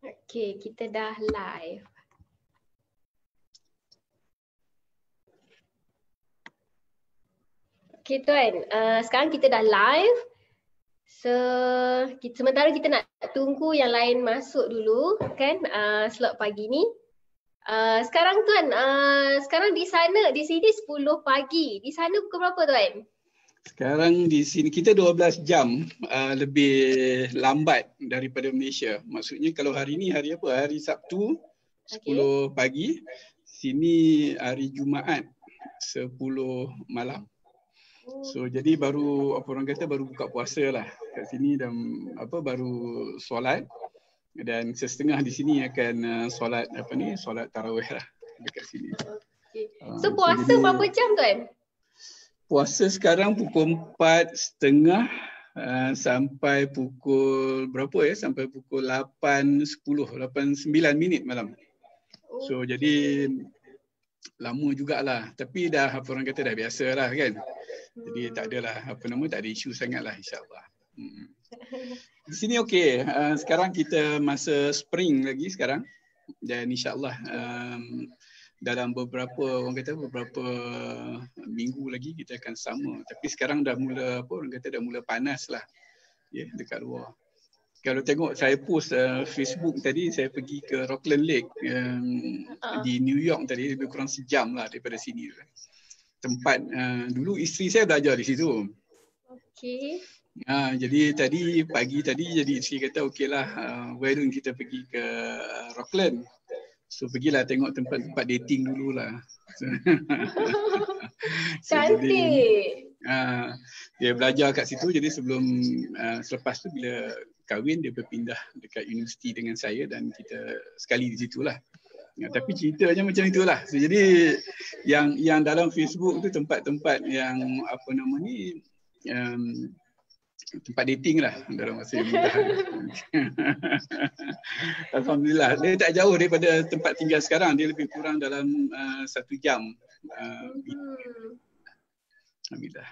Okey, kita dah live. Okey tuan, sekarang kita dah live. Sementara kita nak tunggu yang lain masuk dulu kan, slot pagi ni. Sekarang tuan, sekarang di sini 10 pagi. Di sana pukul berapa tuan? Sekarang di sini kita 12 jam lebih lambat daripada Malaysia. Maksudnya kalau hari ni hari apa? Hari Sabtu 10 pagi. Sini hari Jumaat 10 malam. So jadi baru apa orang kata baru buka puasa lah kat sini dan baru solat dan setengah di sini akan solat solat tarawih lah dekat sini. Okay. So puasa jadi, berapa jam tuan? Puasa sekarang pukul 4.30 sampai pukul berapa ya? Sampai pukul 8.10, 8.9 minit malam. So jadi lama jugalah, tapi dah apa orang kata dah biasa lah kan. Jadi tak adalah tak ada isu sangatlah insya-Allah. Di sini okey. Sekarang kita masa spring lagi sekarang dan insya-Allah dalam beberapa minggu lagi kita akan sama. Tapi sekarang dah mula dah mula panas lah. Ya, dekat luar. Kalau tengok saya post Facebook tadi, saya pergi ke Rockland Lake di New York tadi, lebih kurang sejam lah daripada sini. Tempat dulu isteri saya belajar di situ. Okey. Jadi pagi tadi jadi isteri kata okeylah, why don't kita pergi ke Rockland. So pergilah tengok tempat-tempat dating dululah. Cantik. Dia belajar kat situ, jadi selepas tu bila kahwin dia berpindah dekat universiti dengan saya dan kita sekali di situlah. Tapi ceritanya macam itulah. So, jadi yang dalam Facebook tu tempat-tempat yang tempat dating lah dalam masa yang mudah. Alhamdulillah. Dia tak jauh daripada tempat tinggal sekarang. Dia lebih kurang dalam 1 jam. Alhamdulillah.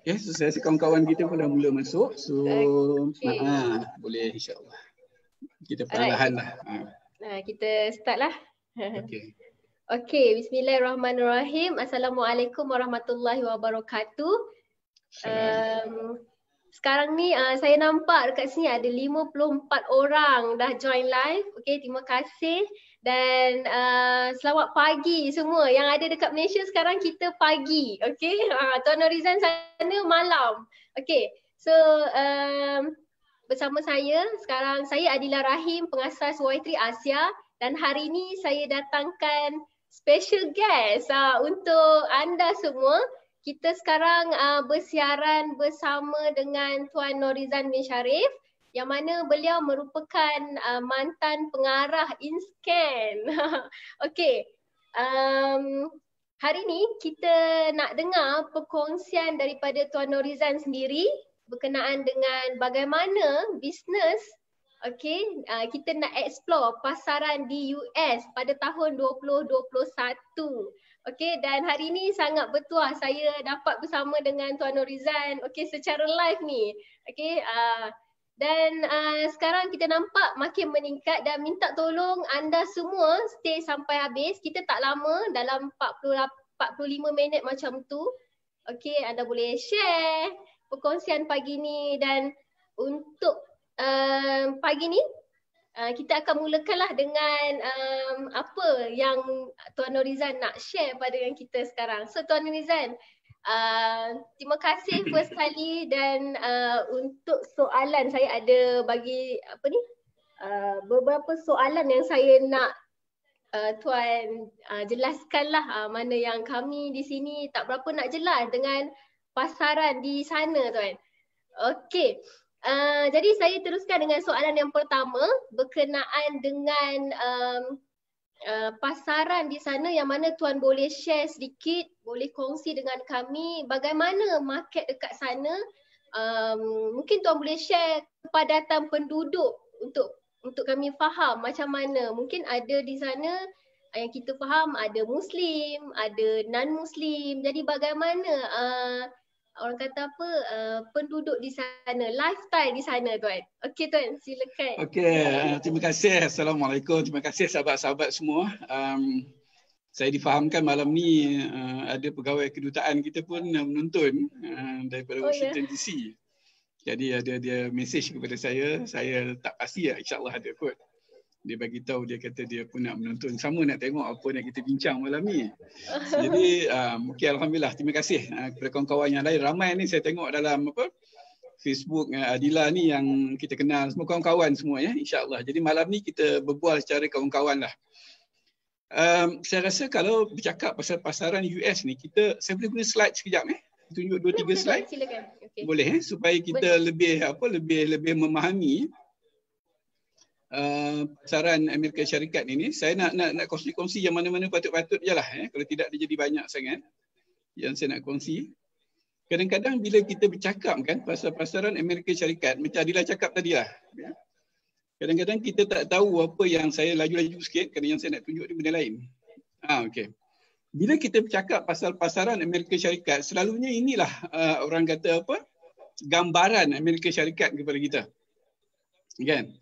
Okay, so saya rasa kawan-kawan kita pun dah mula masuk. So boleh insya-Allah. Kita perlahan lah. Kita start lah. Okey, bismillahirrahmanirrahim. Assalamualaikum warahmatullahi wabarakatuh. Sekarang ni saya nampak dekat sini ada 54 orang dah join live. Okey, terima kasih dan selamat pagi semua. Yang ada dekat Malaysia sekarang kita pagi. Okey, Tuan Norizan sana malam. Okey, so bersama saya sekarang, saya Adila Rahim, pengasas Y3 Asia, dan hari ini saya datangkan special guest untuk anda semua. Kita sekarang bersiaran bersama dengan Tuan Norizan bin Sharif, yang mana beliau merupakan mantan pengarah InScan. Okey, hari ini kita nak dengar perkongsian daripada Tuan Norizan sendiri berkenaan dengan bagaimana bisnes, kita nak explore pasaran di US pada tahun 2021. Okey, dan hari ini sangat bertuah saya dapat bersama dengan Tuan Norizan secara live ni. Okey, dan sekarang kita nampak makin meningkat dan minta tolong anda semua stay sampai habis. Kita tak lama, dalam 45 minit macam tu. Okey, anda boleh share perkongsian pagi ni, dan untuk pagi ni kita akan mulakanlah dengan apa yang Tuan Norizan nak share pada yang kita sekarang. So Tuan Norizan, terima kasih first kali, dan untuk soalan saya ada bagi beberapa soalan yang saya nak Tuan jelaskanlah, mana yang kami di sini tak berapa nak jelas dengan pasaran di sana Tuan. Okey. Jadi saya teruskan dengan soalan yang pertama berkenaan dengan pasaran di sana, yang mana Tuan boleh share sedikit, boleh kongsi dengan kami bagaimana market dekat sana. Mungkin Tuan boleh share kepadatan penduduk untuk kami faham macam mana. Mungkin ada di sana yang kita faham ada Muslim, ada non-Muslim. Jadi bagaimana orang kata apa, penduduk di sana, lifestyle di sana tuan. Okey tuan, silakan. Okey, terima kasih. Assalamualaikum. Terima kasih sahabat-sahabat semua. Saya difahamkan malam ni ada pegawai kedutaan kita pun menonton daripada Washington DC. Jadi ada dia mesej kepada saya tak pasti lah, insyaAllah ada kot. Dia bagi tahu, dia kata dia pun nak menonton, sama nak tengok apa nak kita bincang malam ni. Jadi okay, alhamdulillah, terima kasih kepada kawan-kawan yang lain. Ramai ni saya tengok dalam Facebook Adila ni yang kita kenal, semua kawan-kawan semua ya, insya-Allah. Jadi malam ni kita berbual secara kawan-kawan lah. Saya rasa kalau bercakap pasal pasaran US ni, saya boleh guna slide sekejap tunjuk 2-3 slide. Silakan. Okay. Boleh supaya kita lebih memahami pasaran Amerika Syarikat ini. Saya nak kongsi yang mana-mana patut-patut jelah kalau tidak dia jadi banyak sangat yang saya nak kongsi. Kadang-kadang bila kita bercakap kan pasal pasaran Amerika Syarikat, macam Adila cakap tadi lah. Kadang-kadang kita tak tahu apa yang saya laju-laju sikit kerana yang saya nak tunjuk ni benda lain. Okey. Bila kita bercakap pasal pasaran Amerika Syarikat, selalunya inilah orang kata apa? Gambaran Amerika Syarikat kepada kita. Kan?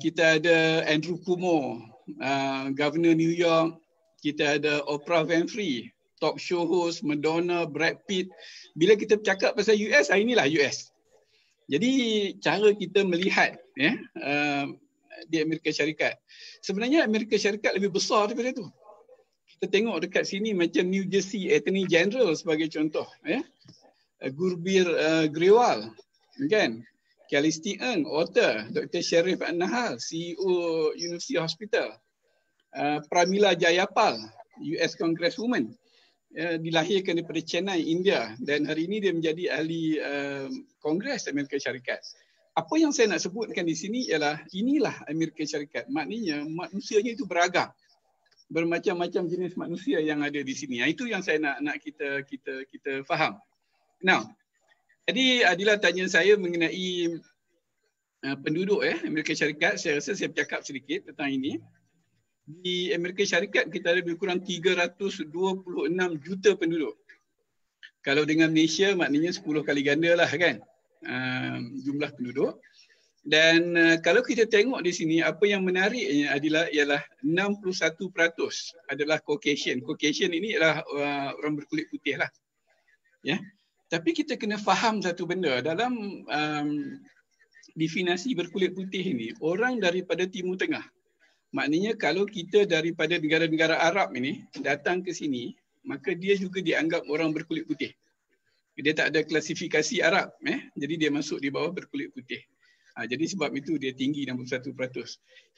Kita ada Andrew Cuomo, Governor New York, kita ada Oprah Winfrey, talk show host, Madonna, Brad Pitt. Bila kita bercakap pasal US, inilah US. Jadi cara kita melihat di Amerika Syarikat. Sebenarnya Amerika Syarikat lebih besar daripada itu. Kita tengok dekat sini macam New Jersey Attorney General sebagai contoh. Gurbir Grewal, kan? Callista Ng, author. Dr. Sharif An-Nahal, CEO University Hospital. Pramila Jayapal, US Congresswoman. Dilahirkan daripada Chennai, India, dan hari ini dia menjadi ahli Kongres Amerika Syarikat. Apa yang saya nak sebutkan di sini ialah inilah Amerika Syarikat. Maknanya manusianya itu beragam. Bermacam-macam jenis manusia yang ada di sini. Itu yang saya nak kita faham. Now, jadi Adila tanya saya mengenai penduduk Amerika Syarikat. Saya rasa saya bercakap sedikit tentang ini. Di Amerika Syarikat kita ada lebih kurang 326 juta penduduk. Kalau dengan Malaysia maknanya 10 kali ganda lah kan jumlah penduduk. Dan kalau kita tengok di sini, apa yang menariknya ialah 61% adalah Caucasian. Caucasian ini adalah orang berkulit putih lah. Ya. Tapi kita kena faham satu benda, dalam definisi berkulit putih ini, orang daripada Timur Tengah. Maknanya kalau kita daripada negara-negara Arab ini datang ke sini, maka dia juga dianggap orang berkulit putih. Dia tak ada klasifikasi Arab, jadi dia masuk di bawah berkulit putih. Jadi sebab itu dia tinggi 61%.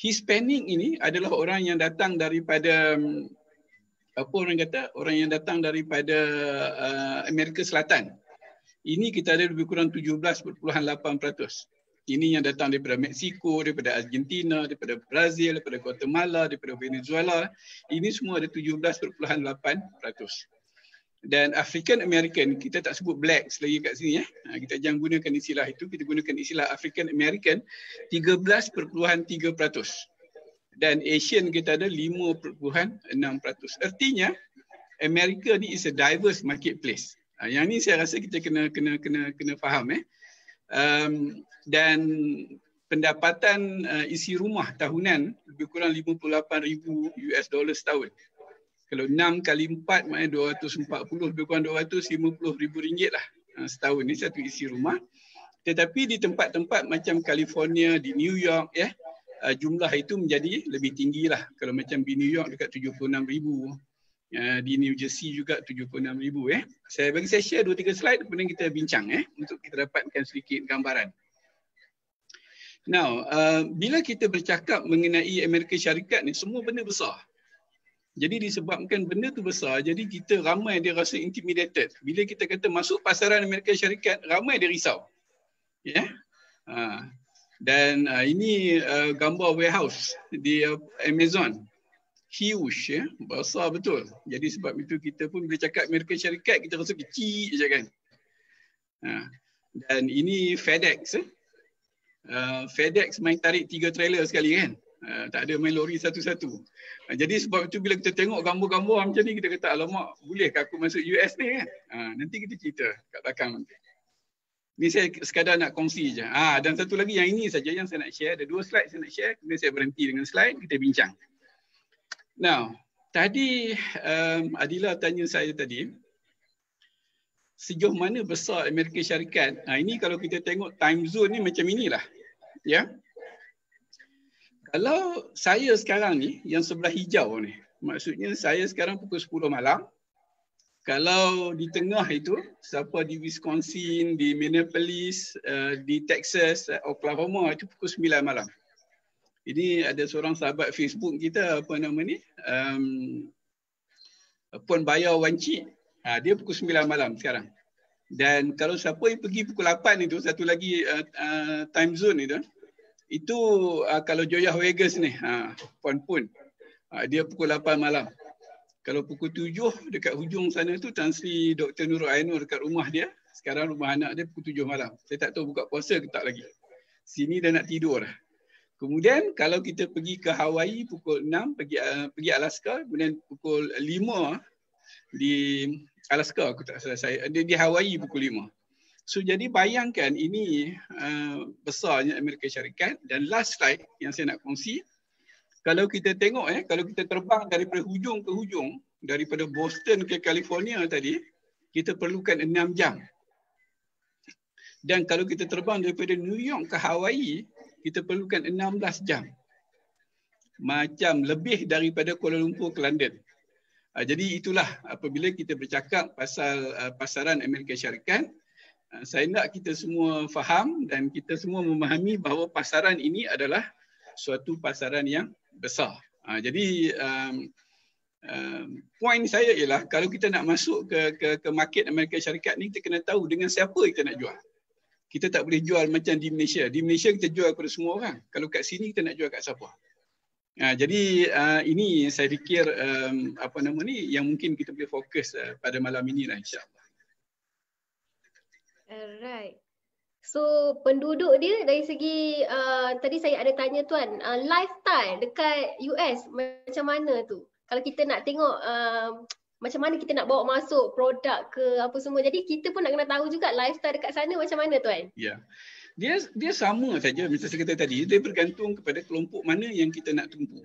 Hispanic ini adalah orang yang datang daripada orang yang datang daripada Amerika Selatan. Ini kita ada lebih kurang 17.8%. Ini yang datang daripada Mexico, daripada Argentina, daripada Brazil, daripada Guatemala, daripada Venezuela. Ini semua ada 17.8%. Dan African American, kita tak sebut blacks lagi kat sini. Kita jangan gunakan istilah itu, kita gunakan istilah African American 13.3%. Dan Asian kita ada 5.6%. Artinya, Amerika ni is a diverse marketplace. Yang ni saya rasa kita kena faham. Dan pendapatan isi rumah tahunan lebih kurang 58,000 US dollar setahun. Kalau 6 kali 4 maknanya 240, lebih kurang 250,000 ringgit lah setahun ni satu isi rumah. Tetapi di tempat-tempat macam California, di New York jumlah itu menjadi lebih tinggi lah. Kalau macam di New York dekat 76,000. Di New Jersey juga 76,000. Saya share 2-3 slide kemudian kita bincang untuk kita dapatkan sedikit gambaran. Now, bila kita bercakap mengenai Amerika Syarikat ni, semua benda besar. Jadi disebabkan benda tu besar, jadi kita ramai dia rasa intimidated. Bila kita kata masuk pasaran Amerika Syarikat, ramai dia risau. Dan ini gambar warehouse di Amazon. Huge, besar betul. Jadi sebab itu kita pun bila cakap Amerika Syarikat, kita rasa kecil je kan. Dan ini FedEx. FedEx main tarik 3 trailer sekali kan. Tak ada main lori satu-satu. Jadi sebab itu bila kita tengok gambar-gambar macam ni, kita kata alamak, bolehkah aku masuk US ni kan? Nanti kita cerita kat belakang nanti. Ni saya sekadar nak kongsi je. Dan satu lagi yang ini saja yang saya nak share. Ada 2 slide saya nak share. Kemudian saya berhenti dengan slide, kita bincang. Now, tadi Adila tanya saya tadi, sejauh mana besar Amerika Syarikat? Ini kalau kita tengok time zone ni macam inilah. Ya. Kalau saya sekarang ni, yang sebelah hijau ni, maksudnya saya sekarang pukul 10 malam. Kalau di tengah itu, siapa di Wisconsin, di Minneapolis, di Texas, Oklahoma, itu pukul 9 malam. Ini ada seorang sahabat Facebook kita, apa nama ni, Puan Bayar Wanci. Dia pukul 9 malam sekarang. Dan kalau siapa yang pergi pukul 8 itu, satu lagi time zone itu kalau Joyah Vegas ni, Puan Pun, dia pukul 8 malam. Kalau pukul 7 dekat hujung sana tu Tan Sri Dr. Nurul Ainur dekat rumah dia. Sekarang rumah anak dia pukul 7 malam. Saya tak tahu buka puasa ke tak lagi. Sini dah nak tidur dah. Kemudian kalau kita pergi ke Hawaii pukul 6, pergi Alaska, kemudian pukul 5 di Alaska, aku tak salah saya, di Hawaii pukul 5. So jadi bayangkan ini besarnya Amerika Syarikat. Dan last slide yang saya nak kongsi, kalau kita tengok kalau kita terbang daripada hujung ke hujung, daripada Boston ke California tadi, kita perlukan 6 jam. Dan kalau kita terbang daripada New York ke Hawaii, kita perlukan 16 jam. Macam lebih daripada Kuala Lumpur ke London. Jadi itulah apabila kita bercakap pasal pasaran Amerika Syarikat, saya nak kita semua faham dan kita semua memahami bahawa pasaran ini adalah suatu pasaran yang besar. Jadi poin saya ialah kalau kita nak masuk ke market Amerika Syarikat ni, kita kena tahu dengan siapa kita nak jual. Kita tak boleh jual macam di Malaysia. Di Malaysia kita jual kepada semua orang. Kalau kat sini kita nak jual kat siapa? Jadi ini saya fikir yang mungkin kita boleh fokus pada malam ini lah, insya-Allah. Alright. So penduduk dia dari segi tadi saya ada tanya tuan, lifestyle dekat US macam mana tu? Kalau kita nak tengok macam mana kita nak bawa masuk produk ke apa semua. Jadi kita pun nak kena tahu juga lifestyle dekat sana macam mana tuan? Ya. Dia sama saja macam saya kata tadi, dia bergantung kepada kelompok mana yang kita nak tumpu.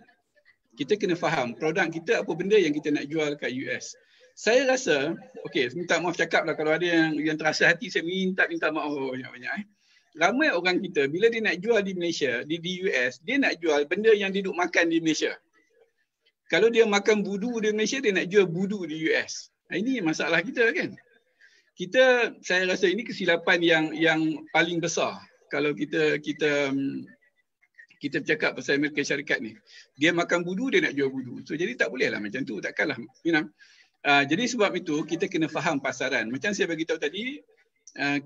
Kita kena faham produk kita apa benda yang kita nak jual kat US. Saya rasa, minta maaf cakap lah kalau ada yang terasa hati, saya minta maaf banyak-banyak. Ramai orang kita, bila dia nak jual di Malaysia, di US, dia nak jual benda yang dia duduk makan di Malaysia. Kalau dia makan budu di Malaysia, dia nak jual budu di US. Ini masalah kita kan. Saya rasa ini kesilapan yang paling besar. Kalau kita bercakap pasal Amerika Syarikat ni. Dia makan budu, dia nak jual budu. So jadi tak bolehlah macam tu, takkanlah. Jadi sebab itu kita kena faham pasaran. Macam saya bagi tahu tadi,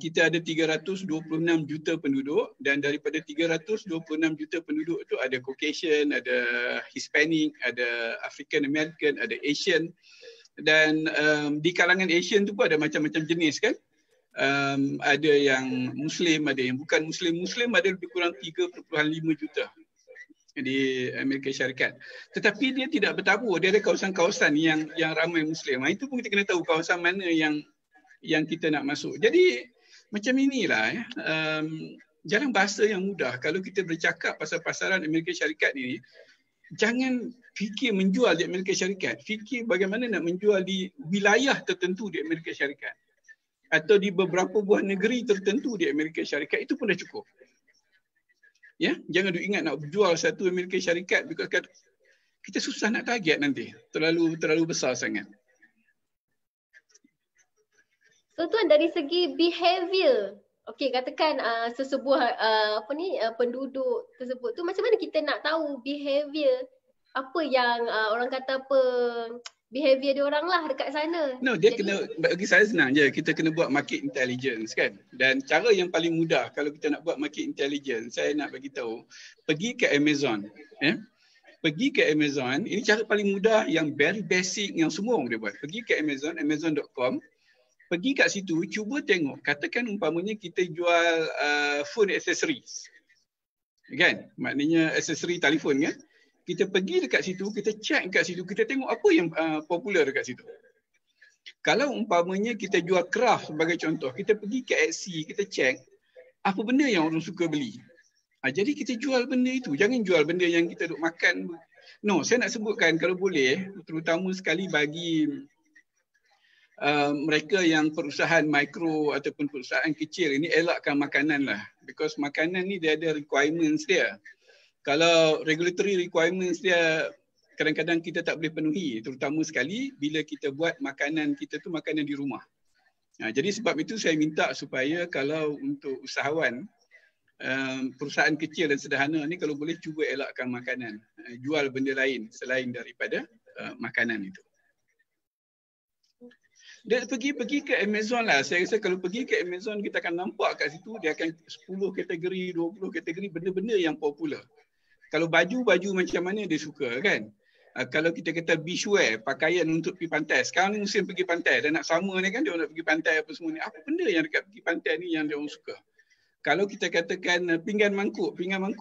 kita ada 326 juta penduduk dan daripada 326 juta penduduk itu ada Caucasian, ada Hispanic, ada African American, ada Asian. Dan di kalangan Asian tu pun ada macam-macam jenis kan. Ada yang Muslim, ada yang bukan Muslim. Muslim ada lebih kurang 3.5 juta di Amerika Syarikat. Tetapi dia tidak bertabur. Dia ada kawasan-kawasan yang ramai Muslim. Itu pun kita kena tahu kawasan mana yang kita nak masuk. Jadi macam inilah jalan bahasa yang mudah. Kalau kita bercakap pasal pasaran Amerika Syarikat ni, jangan fikir menjual di Amerika Syarikat. Fikir bagaimana nak menjual di wilayah tertentu di Amerika Syarikat. Atau di beberapa buah negeri tertentu di Amerika Syarikat. Itu pun dah cukup. Ya, jangan ingat nak jual satu Amerika Syarikat because kita susah nak target nanti. Terlalu besar sangat. So tuan dari segi behavior, katakan sesebuah penduduk tersebut tu macam mana kita nak tahu behavior apa yang orang kata behavior dia orang lah dekat sana. Bagi saya senang je, kita kena buat market intelligence kan. Dan cara yang paling mudah kalau kita nak buat market intelligence, saya nak bagi tahu, pergi ke Amazon. Pergi ke Amazon, ini cara paling mudah yang very basic yang semua orang boleh buat. Pergi ke Amazon, amazon.com. Pergi kat situ, cuba tengok, katakan umpamanya kita jual phone accessories. Kan? Maknanya aksesori telefon kan. Kita pergi dekat situ, kita check dekat situ, kita tengok apa yang popular dekat situ. Kalau umpamanya kita jual craft sebagai contoh, kita pergi ke Etsy, kita check apa benda yang orang suka beli. Jadi kita jual benda itu, jangan jual benda yang kita duk makan. No, saya nak sebutkan kalau boleh, terutama sekali bagi mereka yang perusahaan mikro ataupun perusahaan kecil ini, elakkan makanan lah. Because makanan ni dia ada requirements dia. Kalau regulatory requirements dia kadang-kadang kita tak boleh penuhi, terutama sekali bila kita buat makanan kita tu makanan di rumah. Jadi sebab itu saya minta supaya kalau untuk usahawan, perusahaan kecil dan sederhana ni kalau boleh cuba elakkan makanan. Jual benda lain selain daripada makanan itu. Dia pergi ke Amazon lah. Saya rasa kalau pergi ke Amazon kita akan nampak kat situ dia akan 10 kategori, 20 kategori benda-benda yang popular. Kalau baju macam mana dia suka kan. Kalau kita kata beachwear, pakaian untuk pergi pantai. Sekarang ni musim pergi pantai. Dan nak sama ni kan dia nak pergi pantai apa semua ni. Apa benda yang dekat pergi pantai ni yang dia orang suka. Kalau kita katakan pinggan mangkuk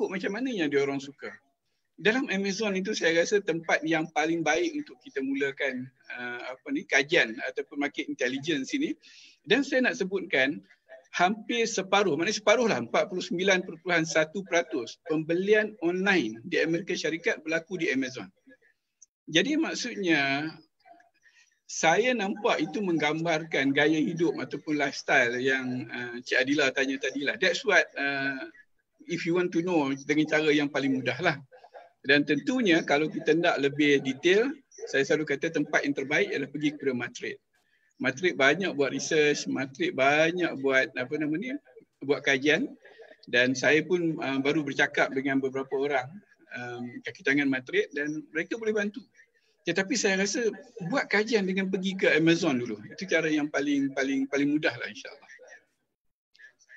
macam mana yang dia orang suka. Dalam Amazon itu saya rasa tempat yang paling baik untuk kita mulakan kajian ataupun market intelligence ini. Dan saya nak sebutkan hampir separuh, maknanya separuh lah, 49.1% pembelian online di Amerika Syarikat berlaku di Amazon. Jadi maksudnya saya nampak itu menggambarkan gaya hidup ataupun lifestyle yang Cik Adila tanya tadilah. That's what if you want to know dengan cara yang paling mudah lah. Dan tentunya kalau kita nak lebih detail, saya selalu kata tempat yang terbaik adalah pergi kepada Matrix. Matrix banyak buat research, Matrix banyak buat buat kajian, dan saya pun baru bercakap dengan beberapa orang kaki tangan Matrix dan mereka boleh bantu. Tetapi saya rasa buat kajian dengan pergi ke Amazon dulu. Itu cara yang paling mudah lah insya-Allah.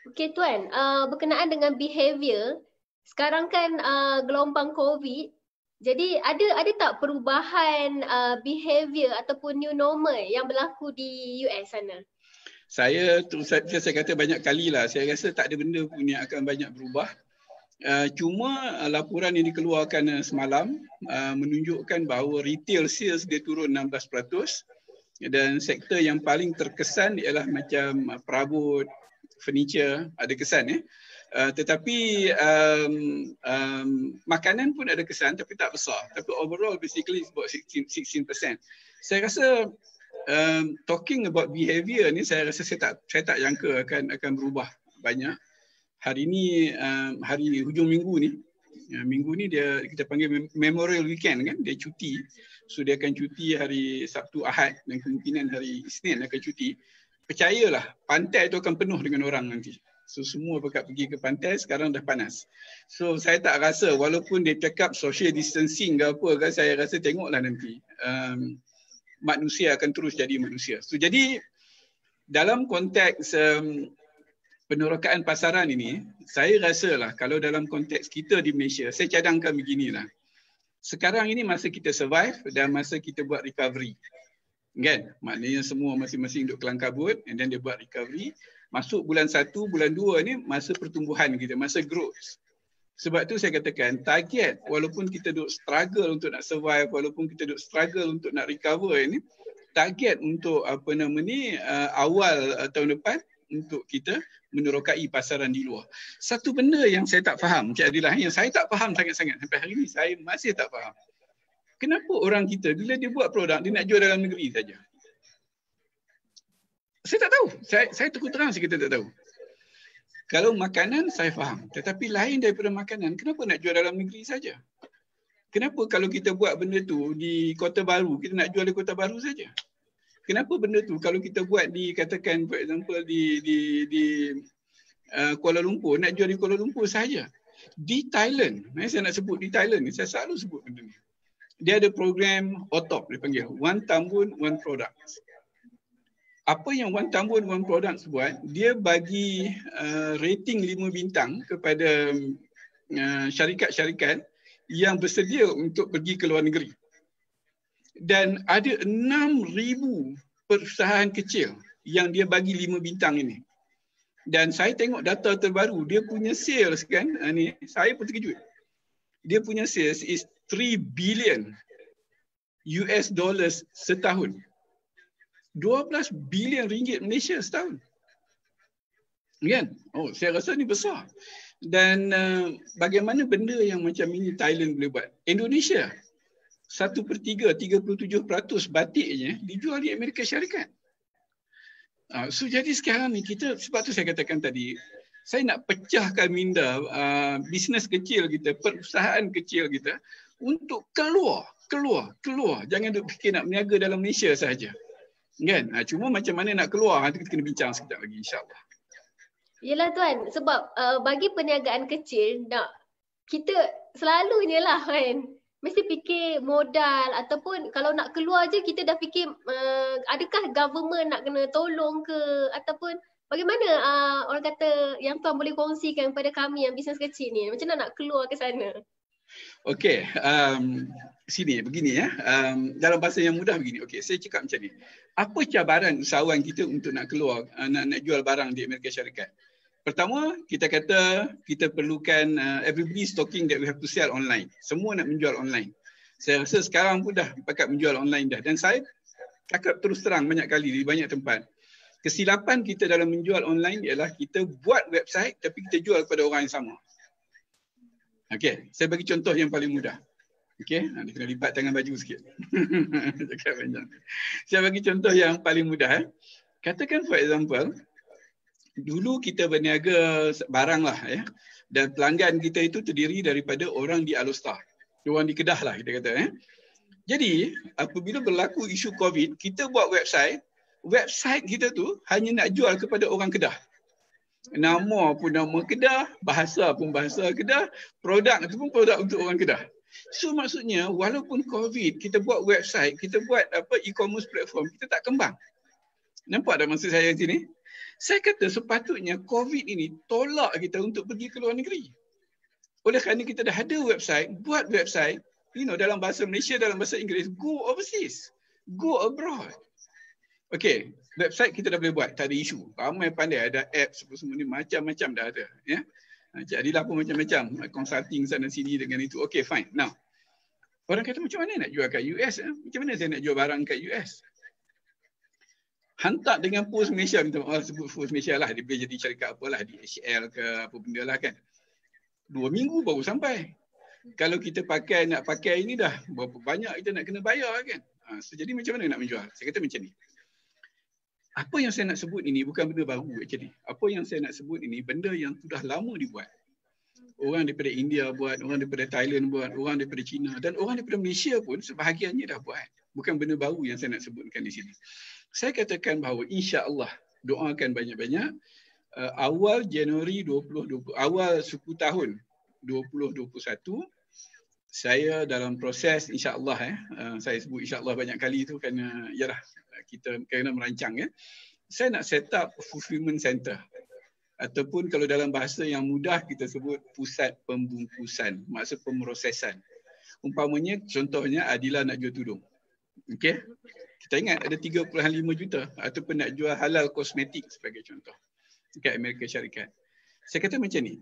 Okey Tuan, berkenaan dengan behavior, sekarang kan gelombang COVID, jadi ada tak perubahan behavior ataupun new normal yang berlaku di US sana? Saya kata banyak kali lah, saya rasa tak ada benda pun yang akan banyak berubah. Cuma laporan yang dikeluarkan semalam menunjukkan bahawa retail sales dia turun 16% dan sektor yang paling terkesan ialah macam perabot, furniture, ada kesan tetapi makanan pun ada kesan tapi tak besar. Tapi overall basically it's about 16%. Saya rasa talking about behavior ni saya rasa saya tak jangka akan berubah banyak. Hari ni hari hujung minggu ni. Minggu ni dia kita panggil Memorial Weekend kan, dia cuti. So dia akan cuti hari Sabtu, Ahad dan kemungkinan hari Isnin akan cuti. Percayalah pantai tu akan penuh dengan orang nanti. So semua pergi ke pantai, sekarang dah panas. So saya tak rasa walaupun dia cakap social distancing ke apa kan, saya rasa tengoklah nanti. Manusia akan terus jadi manusia. So jadi dalam konteks penerokaan pasaran ini, saya rasalah kalau dalam konteks kita di Malaysia, saya cadangkan beginilah. Sekarang ini masa kita survive dan masa kita buat recovery. Kan? Maknanya semua masing-masing duduk kelang kabut and then dia buat recovery. Masuk bulan 1, bulan 2 ni masa pertumbuhan kita, masa growth. Sebab tu saya katakan target walaupun kita duk struggle untuk nak survive, walaupun kita duk struggle untuk nak recover ini, target untuk awal tahun depan untuk kita menerokai pasaran di luar. Satu benda yang saya tak faham, Cik Adilah, yang saya tak faham sangat-sangat sampai hari ni saya masih tak faham. Kenapa orang kita bila dia buat produk dia nak jual dalam negeri saja? Saya tak tahu. Saya terus terang saya kata tak tahu. Kalau makanan saya faham, tetapi lain daripada makanan, kenapa nak jual dalam negeri saja? Kenapa kalau kita buat benda tu di Kota Baru, kita nak jual di Kota Baru saja? Kenapa benda tu kalau kita buat di katakan for example di Kuala Lumpur, nak jual di Kuala Lumpur saja? Di Thailand, saya nak sebut di Thailand ni, saya selalu sebut benda ni. Dia ada program OTOP, dia panggil One Tambun One Product. Apa yang One Tambun One Product buat, dia bagi rating 5 bintang kepada syarikat-syarikat yang bersedia untuk pergi ke luar negeri. Dan ada 6,000 perusahaan kecil yang dia bagi 5 bintang ini. Dan saya tengok data terbaru, dia punya sales kan, ni saya pun terkejut. Dia punya sales is 3 billion US dollars setahun. 12 bilion ringgit Malaysia setahun. Kan? Oh, saya rasa ni besar. Dan bagaimana benda yang macam ini Thailand boleh buat? Indonesia 1/3, 37% batiknya dijual di Amerika Syarikat. So jadi sekarang ni kita, sebab tu saya katakan tadi, saya nak pecahkan minda bisnes kecil kita, perusahaan kecil kita untuk keluar. Jangan duk fikir nak berniaga dalam Malaysia sahaja. Kan? Cuma macam mana nak keluar, nanti kita kena bincang sekejap lagi, insya-Allah. Yelah tuan, sebab bagi perniagaan kecil, kita selalunya lah kan, mesti fikir modal ataupun kalau nak keluar je kita dah fikir adakah government nak kena tolong ke, ataupun bagaimana orang kata yang tuan boleh kongsikan kepada kami yang bisnes kecil ni, macam mana nak keluar ke sana? Okey, sini begini ya. Dalam bahasa yang mudah begini. Okey, saya cakap macam ni. Apa cabaran usahawan kita untuk nak keluar, nak jual barang di Amerika Syarikat? Pertama, kita kata kita perlukan everybody is talking that we have to sell online. Semua nak menjual online. Saya rasa sekarang pun dah pakat menjual online dah. Dan saya cakap terus terang banyak kali di banyak tempat. Kesilapan kita dalam menjual online ialah kita buat website tapi kita jual kepada orang yang sama. Okey, saya bagi contoh yang paling mudah. Okey, dia kena lipat tangan baju sikit. Cakap panjang. Saya bagi contoh yang paling mudah. Katakan for example, dulu kita berniaga barang lah ya. Dan pelanggan kita itu terdiri daripada orang di Alostar. Orang di Kedah lah kita kata ya. Jadi, apabila berlaku isu COVID, kita buat website. Website kita tu hanya nak jual kepada orang Kedah. Nama pun nama Kedah, bahasa pun bahasa Kedah, produk itu pun produk untuk orang Kedah. So maksudnya walaupun COVID, kita buat website, kita buat e-commerce platform, kita tak kembang. Nampak tak maksud saya di sini? Saya kata sepatutnya COVID ini tolak kita untuk pergi ke luar negeri. Oleh kerana kita dah ada website, buat website, dalam bahasa Malaysia, dalam bahasa Inggeris, go overseas, go abroad. Okey, website kita dah boleh buat, tak ada isu. Ramai pandai, ada apps semua ni, macam-macam dah ada. Ya? Cik Adilah pun macam-macam, consulting sana sini dengan itu. Okey, fine. Now, orang kata macam mana nak jual kat US? Macam mana saya nak jual barang kat US? Hantar dengan Post Malaysia, minta maaf sebut Post Malaysia lah, dia boleh jadi syarikat apalah, DHL ke apa benda lah kan. 2 minggu baru sampai. Kalau kita nak pakai ini dah, berapa banyak kita nak kena bayar kan. So, jadi macam mana nak menjual? Saya kata macam ni. Apa yang saya nak sebut ini bukan benda baru actually. Apa yang saya nak sebut ini benda yang sudah lama dibuat. Orang daripada India buat, orang daripada Thailand buat, orang daripada China dan orang daripada Malaysia pun sebahagiannya dah buat. Bukan benda baru yang saya nak sebutkan di sini. Saya katakan bahawa insya-Allah doakan banyak-banyak awal Januari 2020, awal suku tahun 2021 saya dalam proses insya-Allah saya sebut insya-Allah banyak kali tu kerana yalah kita kena merancang ya. Saya nak set up fulfillment center ataupun kalau dalam bahasa yang mudah kita sebut pusat pembungkusan, maksud pemrosesan. Umpamanya contohnya Adilah nak jual tudung. Okey. Kita ingat ada 3.5 juta ataupun nak jual halal kosmetik sebagai contoh dekat Amerika Syarikat. Saya kata macam ni.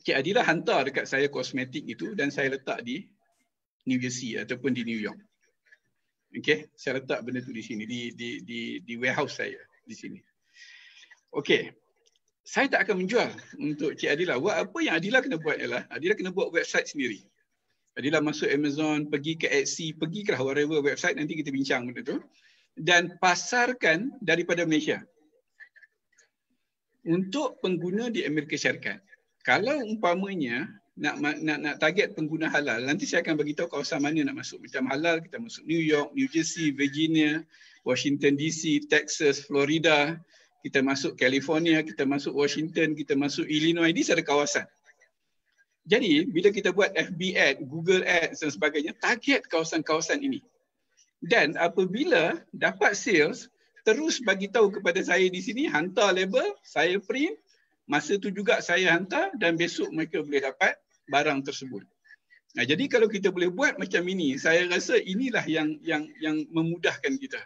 Cik Adilah hantar dekat saya kosmetik itu dan saya letak di New Jersey ataupun di New York. Okey, saya letak benda tu di sini di warehouse saya di sini. Okey. Saya tak akan menjual untuk Cik Adilah. Apa yang Adilah kena buat ialah Adilah kena buat website sendiri. Adilah masuk Amazon, pergi ke Etsy, pergi ke whatever website, nanti kita bincang benda tu. Dan pasarkan daripada Malaysia. Untuk pengguna di Amerika Syarikat. Kalau umpamanya nak target pengguna halal, nanti saya akan bagi tahu kawasan mana nak masuk. Macam halal kita masuk New York, New Jersey, Virginia, Washington DC, Texas, Florida, kita masuk California, kita masuk Washington, kita masuk Illinois. Ini ada kawasan. Jadi bila kita buat FB ad, Google Ads dan sebagainya, target kawasan-kawasan ini. Dan apabila dapat sales, terus bagi tahu kepada saya di sini, hantar label, saya print, masa tu juga saya hantar dan besok mereka boleh dapat barang tersebut. Nah, jadi kalau kita boleh buat macam ini, saya rasa inilah yang memudahkan kita.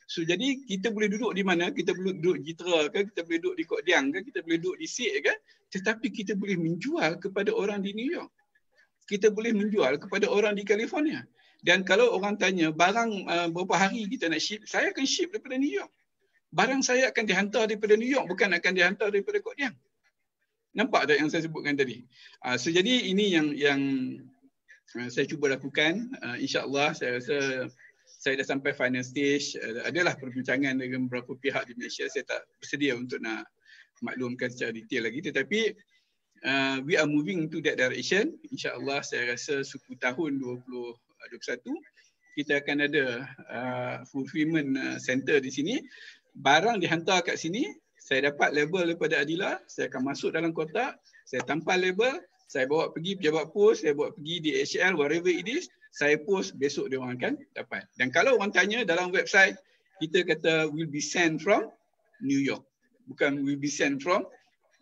So jadi kita boleh duduk di mana, kita boleh duduk di Jitra ke, kita boleh duduk di Kok Diang ke, kita boleh duduk di Sik ke, tetapi kita boleh menjual kepada orang di New York. Kita boleh menjual kepada orang di California. Dan kalau orang tanya barang berapa hari kita nak ship, saya akan ship daripada New York. Barang saya akan dihantar daripada New York, bukan akan dihantar daripada Kok Diang. Nampak tak yang saya sebutkan tadi? So jadi ini yang saya cuba lakukan. InsyaAllah saya rasa saya dah sampai final stage. Adalah perbincangan dengan beberapa pihak di Malaysia. Saya tak bersedia untuk nak maklumkan secara detail lagi. Tetapi we are moving to that direction. InsyaAllah saya rasa suku tahun 2021 kita akan ada fulfillment center di sini. Barang dihantar kat sini, saya dapat label daripada Adila, saya akan masuk dalam kotak, saya tampal label, saya bawa pergi pejabat pos, saya bawa pergi DHL, whatever it is, saya post, besok dia orang akan dapat. Dan kalau orang tanya dalam website, kita kata will be sent from New York. Bukan will be sent from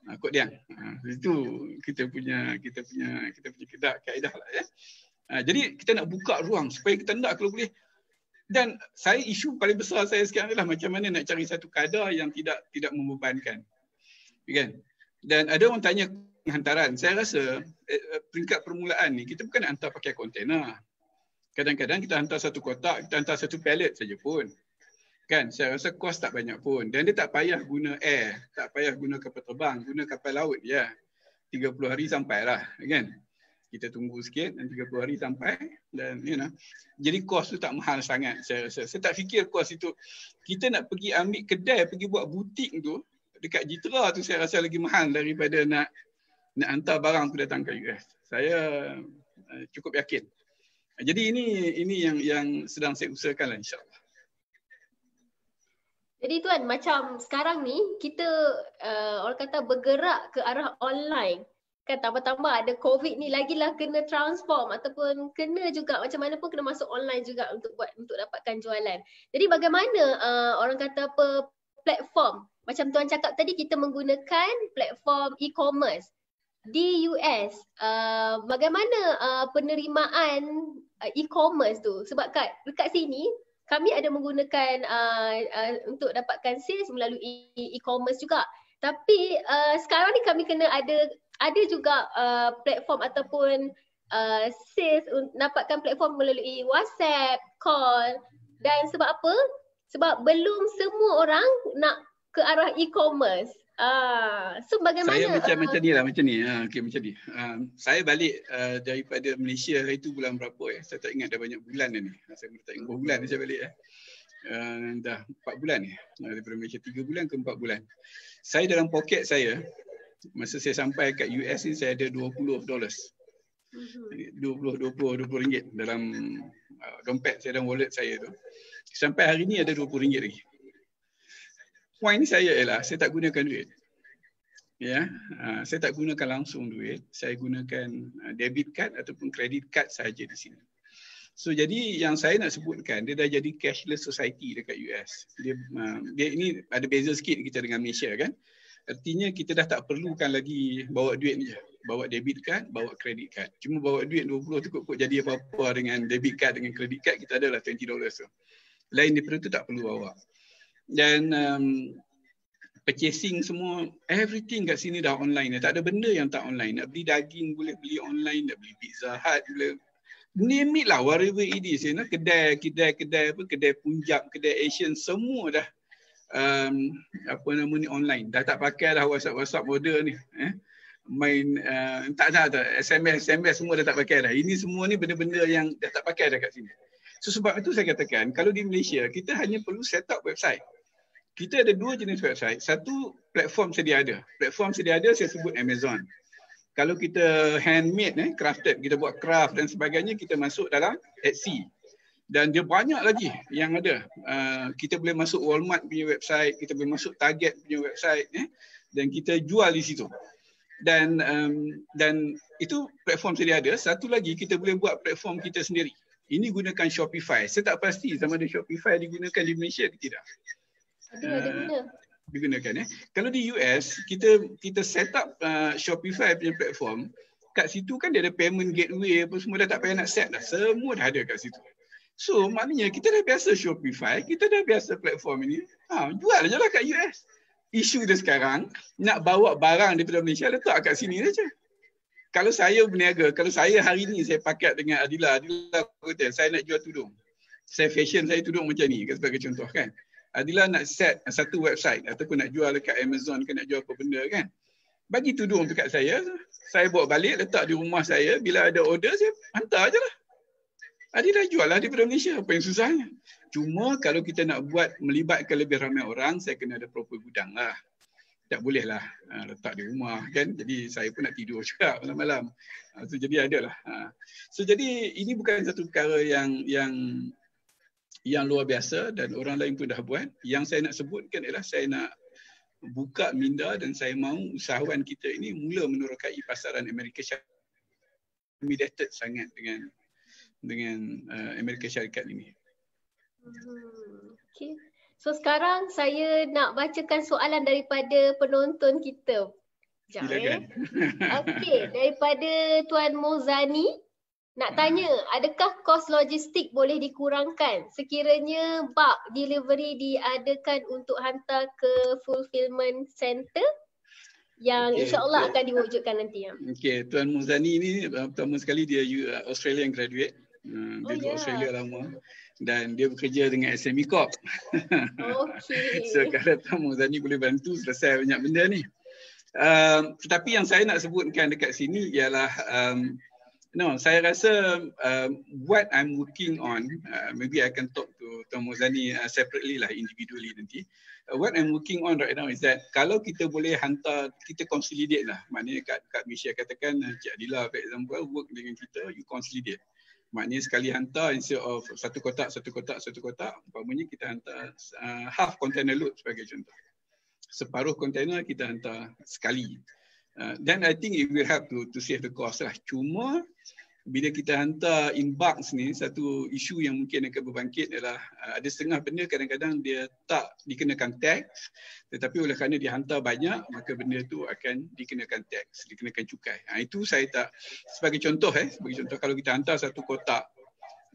Kok Diang. Itu kita punya kaedah lah ya. Jadi kita nak buka ruang supaya kita nak kalau boleh. Dan saya isu paling besar saya sekarang adalah macam mana nak cari satu kadar yang tidak membebankan. Kan? Dan ada orang tanya hantaran. Saya rasa peringkat permulaan ni kita bukan nak hantar pakai kontena. Kadang-kadang kita hantar satu kotak, kita hantar satu pallet saja pun. Kan, saya rasa kos tak banyak pun. Dan dia tak payah guna air, tak payah guna kapal terbang, guna kapal laut je. 30 hari sampailah, kan? Kita tunggu sikit dan 30 hari sampai dan jadi kos tu tak mahal sangat saya rasa. Saya tak fikir kos itu. Kita nak pergi ambil kedai, pergi buat butik tu dekat Jitra tu saya rasa lagi mahal daripada nak hantar barang tu datang ke US. Saya cukup yakin. Jadi ini yang sedang saya usahakanlah insya-Allah. Jadi tuan, macam sekarang ni kita orang kata bergerak ke arah online. Kan tambah-tambah ada COVID ni lagilah kena transform ataupun kena juga macam mana pun kena masuk online juga untuk dapatkan jualan. Jadi bagaimana orang kata apa platform, macam tuan cakap tadi kita menggunakan platform e-commerce di US. Bagaimana penerimaan e-commerce tu? Sebab dekat sini kami ada menggunakan untuk dapatkan sales melalui e-commerce juga. Tapi sekarang ni kami kena ada juga platform ataupun sales dapatkan platform melalui WhatsApp, call. Dan sebab apa? Sebab belum semua orang nak ke arah e-commerce. So bagaimana? Saya macam ni lah, macam ni. Okay, macam ni. Saya balik daripada Malaysia itu bulan berapa ya? Saya tak ingat dah banyak bulan dah ni. Saya tak ingat berapa bulan ni saya balik ya. Dah 4 bulan ni. Daripada Malaysia 3 bulan ke 4 bulan. Saya dalam poket saya, masa saya sampai kat US ni saya ada $20. $20 dalam dompet saya dan wallet saya tu. Sampai hari ni ada RM20 lagi. Poin saya ialah saya tak gunakan duit. Ya, saya tak gunakan langsung duit. Saya gunakan debit card ataupun credit card saja di sini. So jadi yang saya nak sebutkan dia dah jadi cashless society dekat US. Dia ini ada beza sikit kita dengan Malaysia kan. Artinya kita dah tak perlukan lagi bawa duit je. Bawa debit card, bawa credit card. Cuma bawa duit 20 tu kok jadi apa-apa dengan debit card dengan credit card kita adalah $20 tu. Lain daripada tu tak perlu bawa. Dan purchasing semua, everything kat sini dah online. Tak ada benda yang tak online. Nak beli daging boleh beli online, nak beli Pizza Hut boleh. Name it lah, whatever it is. Kedai Punjab, kedai Asian, semua dah online. Dah tak pakai dah WhatsApp order ni. Main tak SMS semua dah tak pakai dah. Ini semua ni benda-benda yang dah tak pakai dah kat sini. So sebab itu saya katakan kalau di Malaysia kita hanya perlu set up website. Kita ada dua jenis website. Satu platform sedia ada. Platform sedia ada saya sebut Amazon. Kalau kita handmade, crafted, kita buat craft dan sebagainya, kita masuk dalam Etsy. Dan dia banyak lagi yang ada. Kita boleh masuk Walmart punya website, kita boleh masuk Target punya website, dan kita jual di situ. Dan itu platform sedia ada. Satu lagi kita boleh buat platform kita sendiri. Ini gunakan Shopify. Saya tak pasti sama ada Shopify digunakan di Malaysia ke tidak. Digunakan Kalau di US kita set up Shopify punya platform, kat situ kan dia ada payment gateway apa semua dah tak payah nak set dah. Semua dah ada kat situ. So maknanya kita dah biasa Shopify, kita dah biasa platform ini. Jual je lah kat US. Isu dia sekarang, nak bawa barang daripada Malaysia, letak kat sini saja. Kalau saya berniaga, kalau saya hari ni saya pakat dengan Adila kata, saya nak jual tudung. Saya fashion, saya tudung macam ni sebagai contoh kan. Adila nak set satu website ataupun nak jual dekat Amazon ke nak jual apa benda kan. Bagi tudung dekat saya bawa balik, letak di rumah saya, bila ada order saya hantar je lah. Adila jual lah daripada Malaysia, apa yang susahnya. Cuma kalau kita nak buat melibatkan lebih ramai orang, saya kena ada proper gudang lah. Tak boleh lah letak di rumah kan. Jadi saya pun nak tidur juga malam-malam. So jadi ada lah. So jadi ini bukan satu perkara yang luar biasa dan orang lain pun dah buat. Yang saya nak sebutkan ialah saya nak buka minda dan saya mahu usahawan kita ini mula menerokai pasaran Amerika Syarikat. Intimidated sangat dengan Amerika Syarikat ini. Okay. So sekarang saya nak bacakan soalan daripada penonton kita. Silakan. Okey, daripada Tuan Mozani nak tanya, adakah kos logistik boleh dikurangkan sekiranya bulk delivery diadakan untuk hantar ke fulfillment center yang insya-Allah akan diwujudkan nanti. Okey, Tuan Mozani ni pertama sekali dia Australian graduate. Dia di Australia lama dan dia bekerja dengan SME Corp. Okey. So kalau Tuan Mozani boleh bantu selesai banyak benda ni. Tetapi yang saya nak sebutkan dekat sini ialah saya rasa what I'm working on, maybe I can talk to Tuan Mozani separately lah, individually nanti. What I'm working on right now is that kalau kita boleh hantar, kita consolidate lah. Maknanya kat Malaysia katakan Cik Adila for example work dengan kita, you consolidate. Maknanya sekali hantar instead of satu kotak, umpamanya kita hantar half container load sebagai contoh. Separuh container kita hantar sekali. Then I think it will help to save the cost lah. Cuma bila kita hantar in bulk ni, satu isu yang mungkin akan berbangkit adalah ada setengah benda kadang-kadang dia tak dikenakan tax, tetapi oleh kerana dia hantar banyak, maka benda tu akan dikenakan tax, dikenakan cukai. Itu saya tak, sebagai contoh kalau kita hantar satu kotak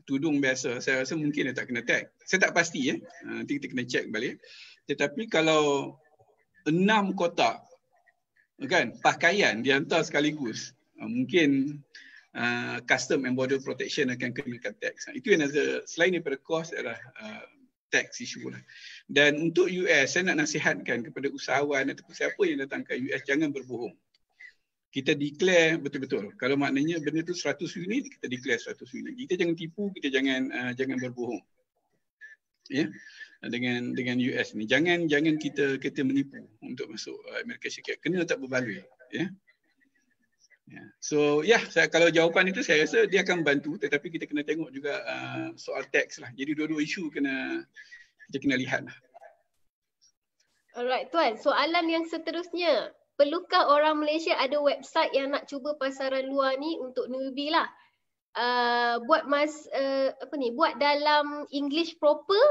tudung biasa, saya rasa mungkin dia tak kena tax. Saya tak pasti nanti kita kena check balik. Tetapi kalau 6 kotak kan pakaian dihantar sekaligus, mungkin custom and border protection akan kenakan tax. Itu yang ada, selain daripada cost adalah tax issue lah. Dan untuk US, saya nak nasihatkan kepada usahawan ataupun siapa yang datang ke US, jangan berbohong. Kita declare betul-betul. Kalau maknanya benda tu 100 unit, kita declare 100 unit. Kita jangan tipu, kita jangan berbohong. Ya. Dengan US ni, jangan kita menipu untuk masuk Amerika Syarikat. Kena tak berbaloi, ya. So kalau jawapan itu saya rasa dia akan bantu, tetapi kita kena tengok juga soal tax lah. Jadi dua-dua isu kita kena lihat lah. Alright Tuan, soalan yang seterusnya, perlukah orang Malaysia ada website yang nak cuba pasaran luar ni untuk newbie lah? Buat dalam English proper?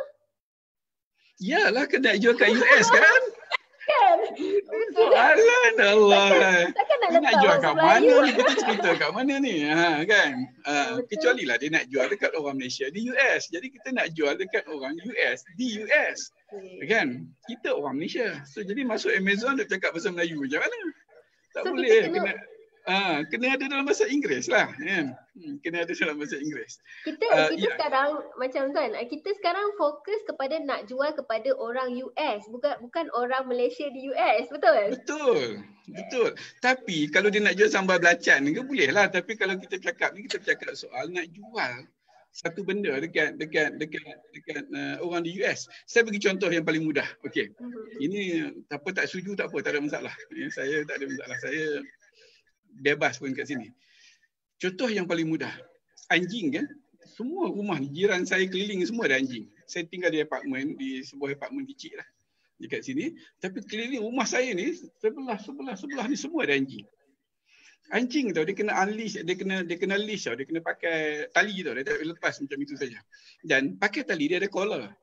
Yalah, kena jual kat US kan? Kan? Soalan Allah. Nak jual kat mana ni? Kita cerita kat mana ni? Kan? Kecuali lah dia nak jual dekat orang Malaysia di US. Jadi kita nak jual dekat orang US di US. Kan? Kita orang Malaysia. So jadi masuk Amazon dia cakap bahasa Melayu macam mana? Tak boleh. Kena ada dalam bahasa Inggeris lah. Kena ada dalam bahasa Inggeris. Kita sekarang macam Tuan, kita sekarang fokus kepada nak jual kepada orang US, bukan orang Malaysia di US, betul? Betul. Tapi kalau dia nak jual sambal belacan ke boleh lah. Tapi kalau kita cakap soal nak jual satu benda dekat orang di US. Saya bagi contoh yang paling mudah. Okey. Ini tak setuju tak apa, tak ada masalah. Saya tak ada masalah. Saya bebas pun kat sini. Contoh yang paling mudah. Anjing kan? Semua rumah ni, jiran saya keliling semua ada anjing. Saya tinggal di apartmen, di sebuah apartmen kecil lah dekat sini. Tapi keliling rumah saya ni, sebelah ni semua ada anjing. Anjing tau, dia kena unleash, dia kena leash tau, dia kena pakai tali tau, dia tak boleh lepas macam itu saja. Dan pakai tali dia ada collar.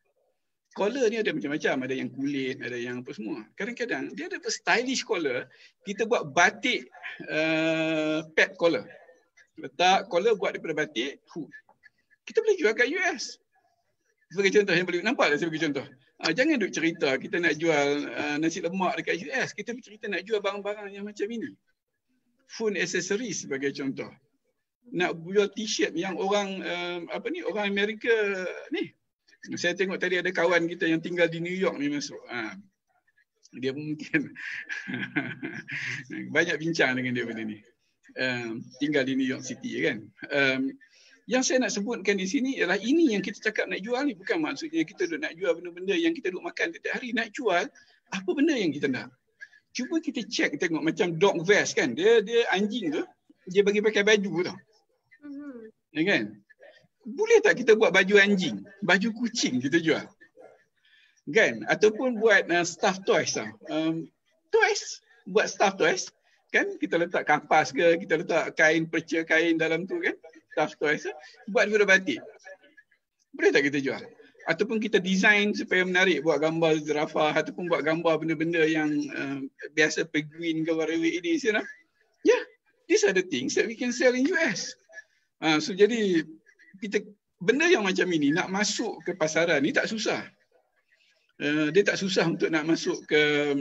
Collar ni ada macam-macam, ada yang kulit, ada yang apa semua. Kadang-kadang dia ada stylish collar, kita buat batik pet collar. Letak collar buat daripada batik, hook. kita boleh jual kat US. Sebagai contoh yang boleh nampak tak sebagai contoh. Jangan duk cerita kita nak jual nasi lemak dekat US. Kita bercerita nak jual barang-barang yang macam ini. Phone accessories sebagai contoh. Nak jual t-shirt yang orang orang Amerika ni. Saya tengok tadi ada kawan kita yang tinggal di New York ni masuk. Dia mungkin banyak bincang dengan dia benda ni. Tinggal di New York City kan. Yang saya nak sebutkan di sini ialah ini yang kita cakap nak jual ni. Bukan maksudnya kita nak jual benda-benda yang kita duk makan setiap hari. Nak jual apa benda yang kita nak. Cuba kita check tengok macam dog vest kan. Dia anjing tu, dia bagi pakai baju tau. Ya kan? Boleh tak kita buat baju anjing, baju kucing kita jual? Kan? Ataupun buat stuffed toys tau. Toys, buat stuffed toys. Kan? Kita letak kapas ke, kita letak kain, perca kain dalam tu kan. Stuffed toys, buat daripada batik. Boleh tak kita jual? Ataupun kita design supaya menarik, buat gambar zirafah ataupun buat gambar benda-benda yang biasa penguin ke whatever it is, you know? Yeah, these are the things that we can sell in US. So jadi kita benda yang macam ini nak masuk ke pasaran ni tak susah. Dia tak susah untuk nak masuk ke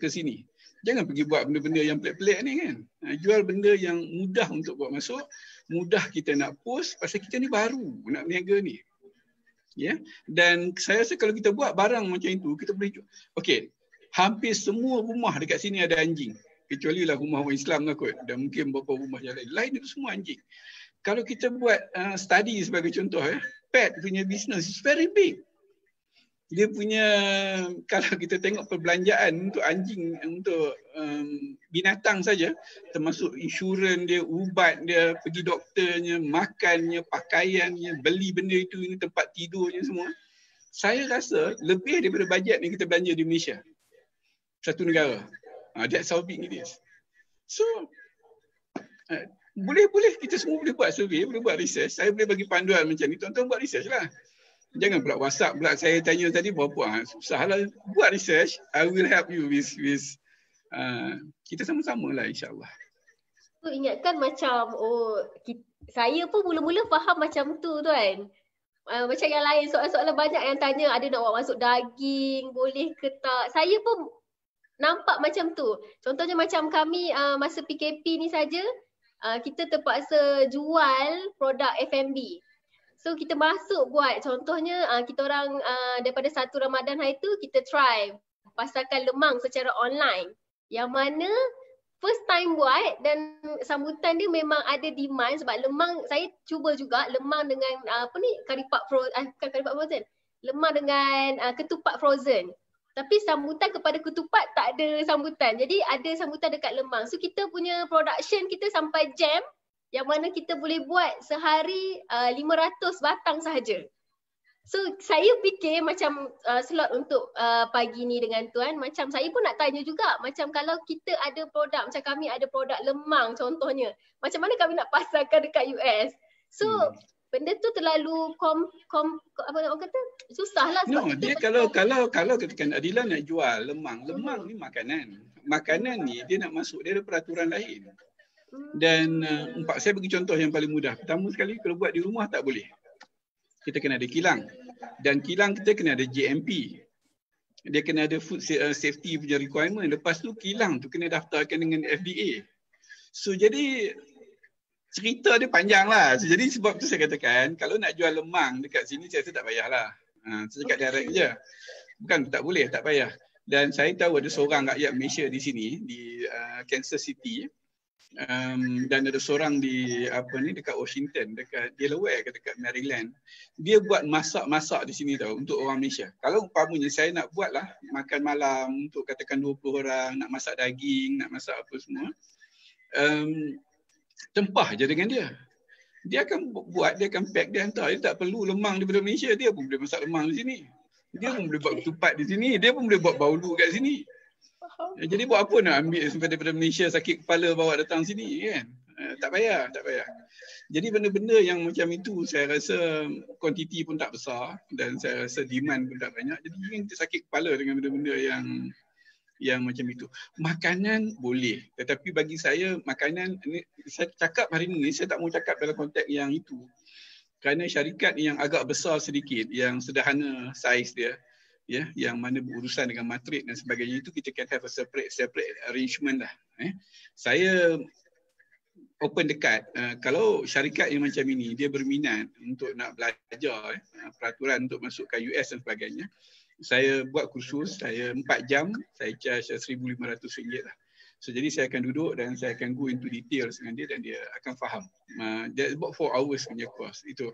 sini. Jangan pergi buat benda-benda yang pelik-pelik ni kan. Jual benda yang mudah untuk buat masuk, mudah kita nak post pasal kita ni baru nak berniaga ni. Ya. Dan saya rasa kalau kita buat barang macam itu, kita boleh jual. Okey, hampir semua rumah dekat sini ada anjing. Kecuali lah rumah orang Islam lah kot. Dan mungkin beberapa rumah yang lain. Lain itu semua anjing. Kalau kita buat study sebagai contoh, pet punya business is very big. Dia punya, kalau kita tengok perbelanjaan untuk anjing, untuk binatang saja, termasuk insurans dia, ubat dia, pergi doktornya, makannya, pakaiannya, beli benda itu, ini tempat tidurnya semua. Saya rasa lebih daripada bajet yang kita belanja di Malaysia. Satu negara. That's how big it is. So, boleh kita semua boleh buat survey, boleh buat research. Saya boleh bagi panduan macam ni. Tuan-tuan buat research lah. Jangan pula WhatsApp pula saya tanya tadi berapa. Susahlah buat research. I will help you with kita sama-sama lah insya-Allah. Tu ingatkan macam saya pun mula-mula faham macam tu kan. Macam yang lain soalan-soalan banyak yang tanya ada nak buat masuk daging, boleh ke tak. Saya pun nampak macam tu. Contohnya macam kami masa PKP ni saja kita terpaksa jual produk F&B. So kita masuk buat contohnya kita orang daripada 1 Ramadan hari tu kita try pasarkan lemang secara online. Yang mana first time buat dan sambutan dia memang ada demand sebab lemang saya cuba juga lemang dengan karipak frozen. Lemang dengan ketupat frozen. Tapi sambutan kepada ketupat tak ada sambutan. Jadi ada sambutan dekat lemang. So kita punya production kita sampai jam yang mana kita boleh buat sehari 500 batang sahaja. So saya fikir macam slot untuk pagi ni dengan tuan, macam saya pun nak tanya juga, macam kalau kita ada produk, macam kami ada produk lemang contohnya, macam mana kami nak pasarkan dekat US? So benda tu terlalu apa orang kata susahlah. No, dia kalau katakan Adila nak jual lemang ni makanan. Makanan ni dia nak masuk, dia ada peraturan lain. Dan saya bagi contoh yang paling mudah. Pertama sekali kalau buat di rumah tak boleh. Kita kena ada kilang. Dan kilang kita kena ada JMP. Dia kena ada food safety punya requirement. Lepas tu kilang tu kena daftarkan dengan FDA. So jadi cerita dia panjang lah. So, jadi sebab tu saya katakan kalau nak jual lemang dekat sini saya rasa tak payahlah. Saya cakap direct je. Bukan tak boleh, tak payah. Dan saya tahu ada seorang rakyat Malaysia di sini di Kansas City. Dan ada seorang di dekat Washington, dekat Delaware ke dekat Maryland. Dia buat masak-masak di sini tau untuk orang Malaysia. Kalau umpamanya saya nak buatlah makan malam untuk katakan 20 orang, nak masak daging, nak masak apa semua. Tempah je dengan dia. Dia akan buat, dia akan pack, dia hantar. Dia tak perlu lemang daripada Malaysia, dia pun boleh masak lemang di sini. Dia pun boleh buat ketupat di sini, dia pun boleh buat baulu kat sini. Jadi buat apa nak ambil daripada Malaysia sakit kepala bawa datang sini kan? Tak payah. Jadi benda-benda yang macam itu saya rasa kuantiti pun tak besar dan saya rasa demand pun tak banyak. Jadi kita sakit kepala dengan benda-benda yang yang macam itu. Makanan boleh, tetapi bagi saya makanan ini, saya cakap hari ini saya tak mau cakap dalam konteks yang itu. Kerana syarikat yang agak besar sedikit, yang sederhana saiz dia, ya, yang mana berurusan dengan matrik dan sebagainya, itu kita can have a separate arrangement lah. Saya open dekat. Kalau syarikat yang macam ini dia berminat untuk nak belajar peraturan untuk masuk ke US dan sebagainya, saya buat kursus, saya 4 jam, saya charge RM1,500 lah. So jadi saya akan duduk dan saya akan go into details dengan dia dan dia akan faham. That's about 4 hours punya course itu.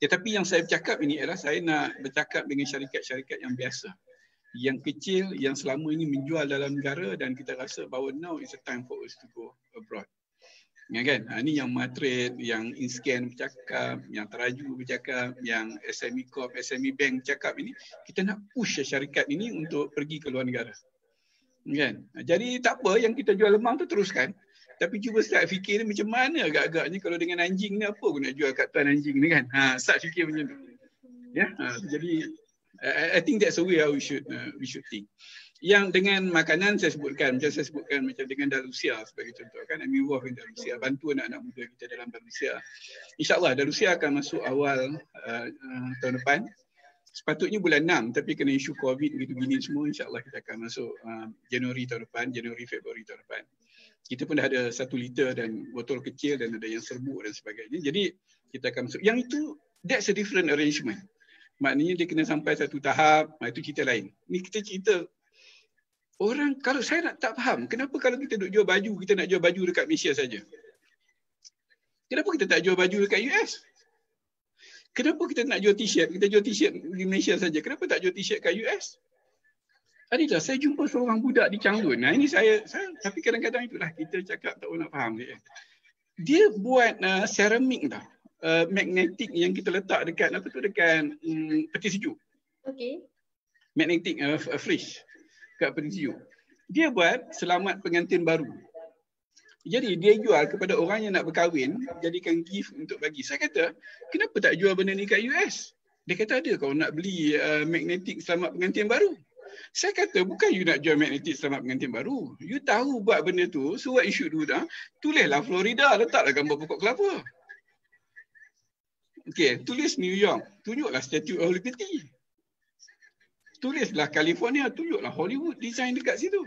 Tetapi yang saya bercakap ini adalah saya nak bercakap dengan syarikat-syarikat yang biasa, yang kecil, yang selama ini menjual dalam negara dan kita rasa bahawa now is a time for us to go abroad. Ya kan? Ini yang Matrade, yang InScan bercakap, yang Teraju bercakap, yang SME Corp, SME Bank bercakap ini, kita nak push syarikat ini untuk pergi ke luar negara. Kan? Jadi tak apa yang kita jual lemang tu teruskan. Tapi cuba start fikir ni macam mana agak-agaknya kalau dengan anjing ni apa aku nak jual kat tuan anjing ni kan. Start fikir macam tu. Ya. Jadi I think that's the way we should think. Yang dengan makanan saya sebutkan, macam dengan Darusia sebagai contoh kan, I'm involved in Darusia, bantu anak-anak muda kita dalam Darusia. InsyaAllah Darusia akan masuk awal tahun depan. Sepatutnya bulan 6 tapi kena isu COVID gitu-gini semua, insyaAllah kita akan masuk Januari tahun depan, Februari tahun depan. Kita pun dah ada 1 liter dan botol kecil dan ada yang serbuk dan sebagainya. Jadi kita akan masuk. Yang itu, that's a different arrangement. Maknanya dia kena sampai satu tahap, itu cerita lain. Ni kita cerita orang, kalau saya nak tak faham, kenapa kalau kita duk jual baju, kita nak jual baju dekat Malaysia saja? Kenapa kita tak jual baju dekat US? Kenapa kita nak jual t-shirt? Kita jual t-shirt di Malaysia saja. Kenapa tak jual t-shirt kat US? Adillah, saya jumpa seorang budak di Changlun. Nah ini saya tapi kadang-kadang itulah kita cakap tak nak faham dia. Dia buat ceramik tau. Magnetik yang kita letak dekat apa tu, dekat peti sejuk. Okey. Magnetik fridge kat peti sejuk. Dia buat selamat pengantin baru. Jadi dia jual kepada orang yang nak berkahwin, jadikan gift untuk bagi. Saya kata, kenapa tak jual benda ni kat US? Dia kata ada kau nak beli magnetik selamat pengantin baru. Saya kata bukan you nak jual magnetik selamat pengantin baru. You tahu buat benda tu, so what you should do dah, tulislah Florida, letaklah gambar pokok kelapa. Okey, tulis New York, tunjuklah Statue of Liberty. Tulislah California, tunjuklah Hollywood design dekat situ.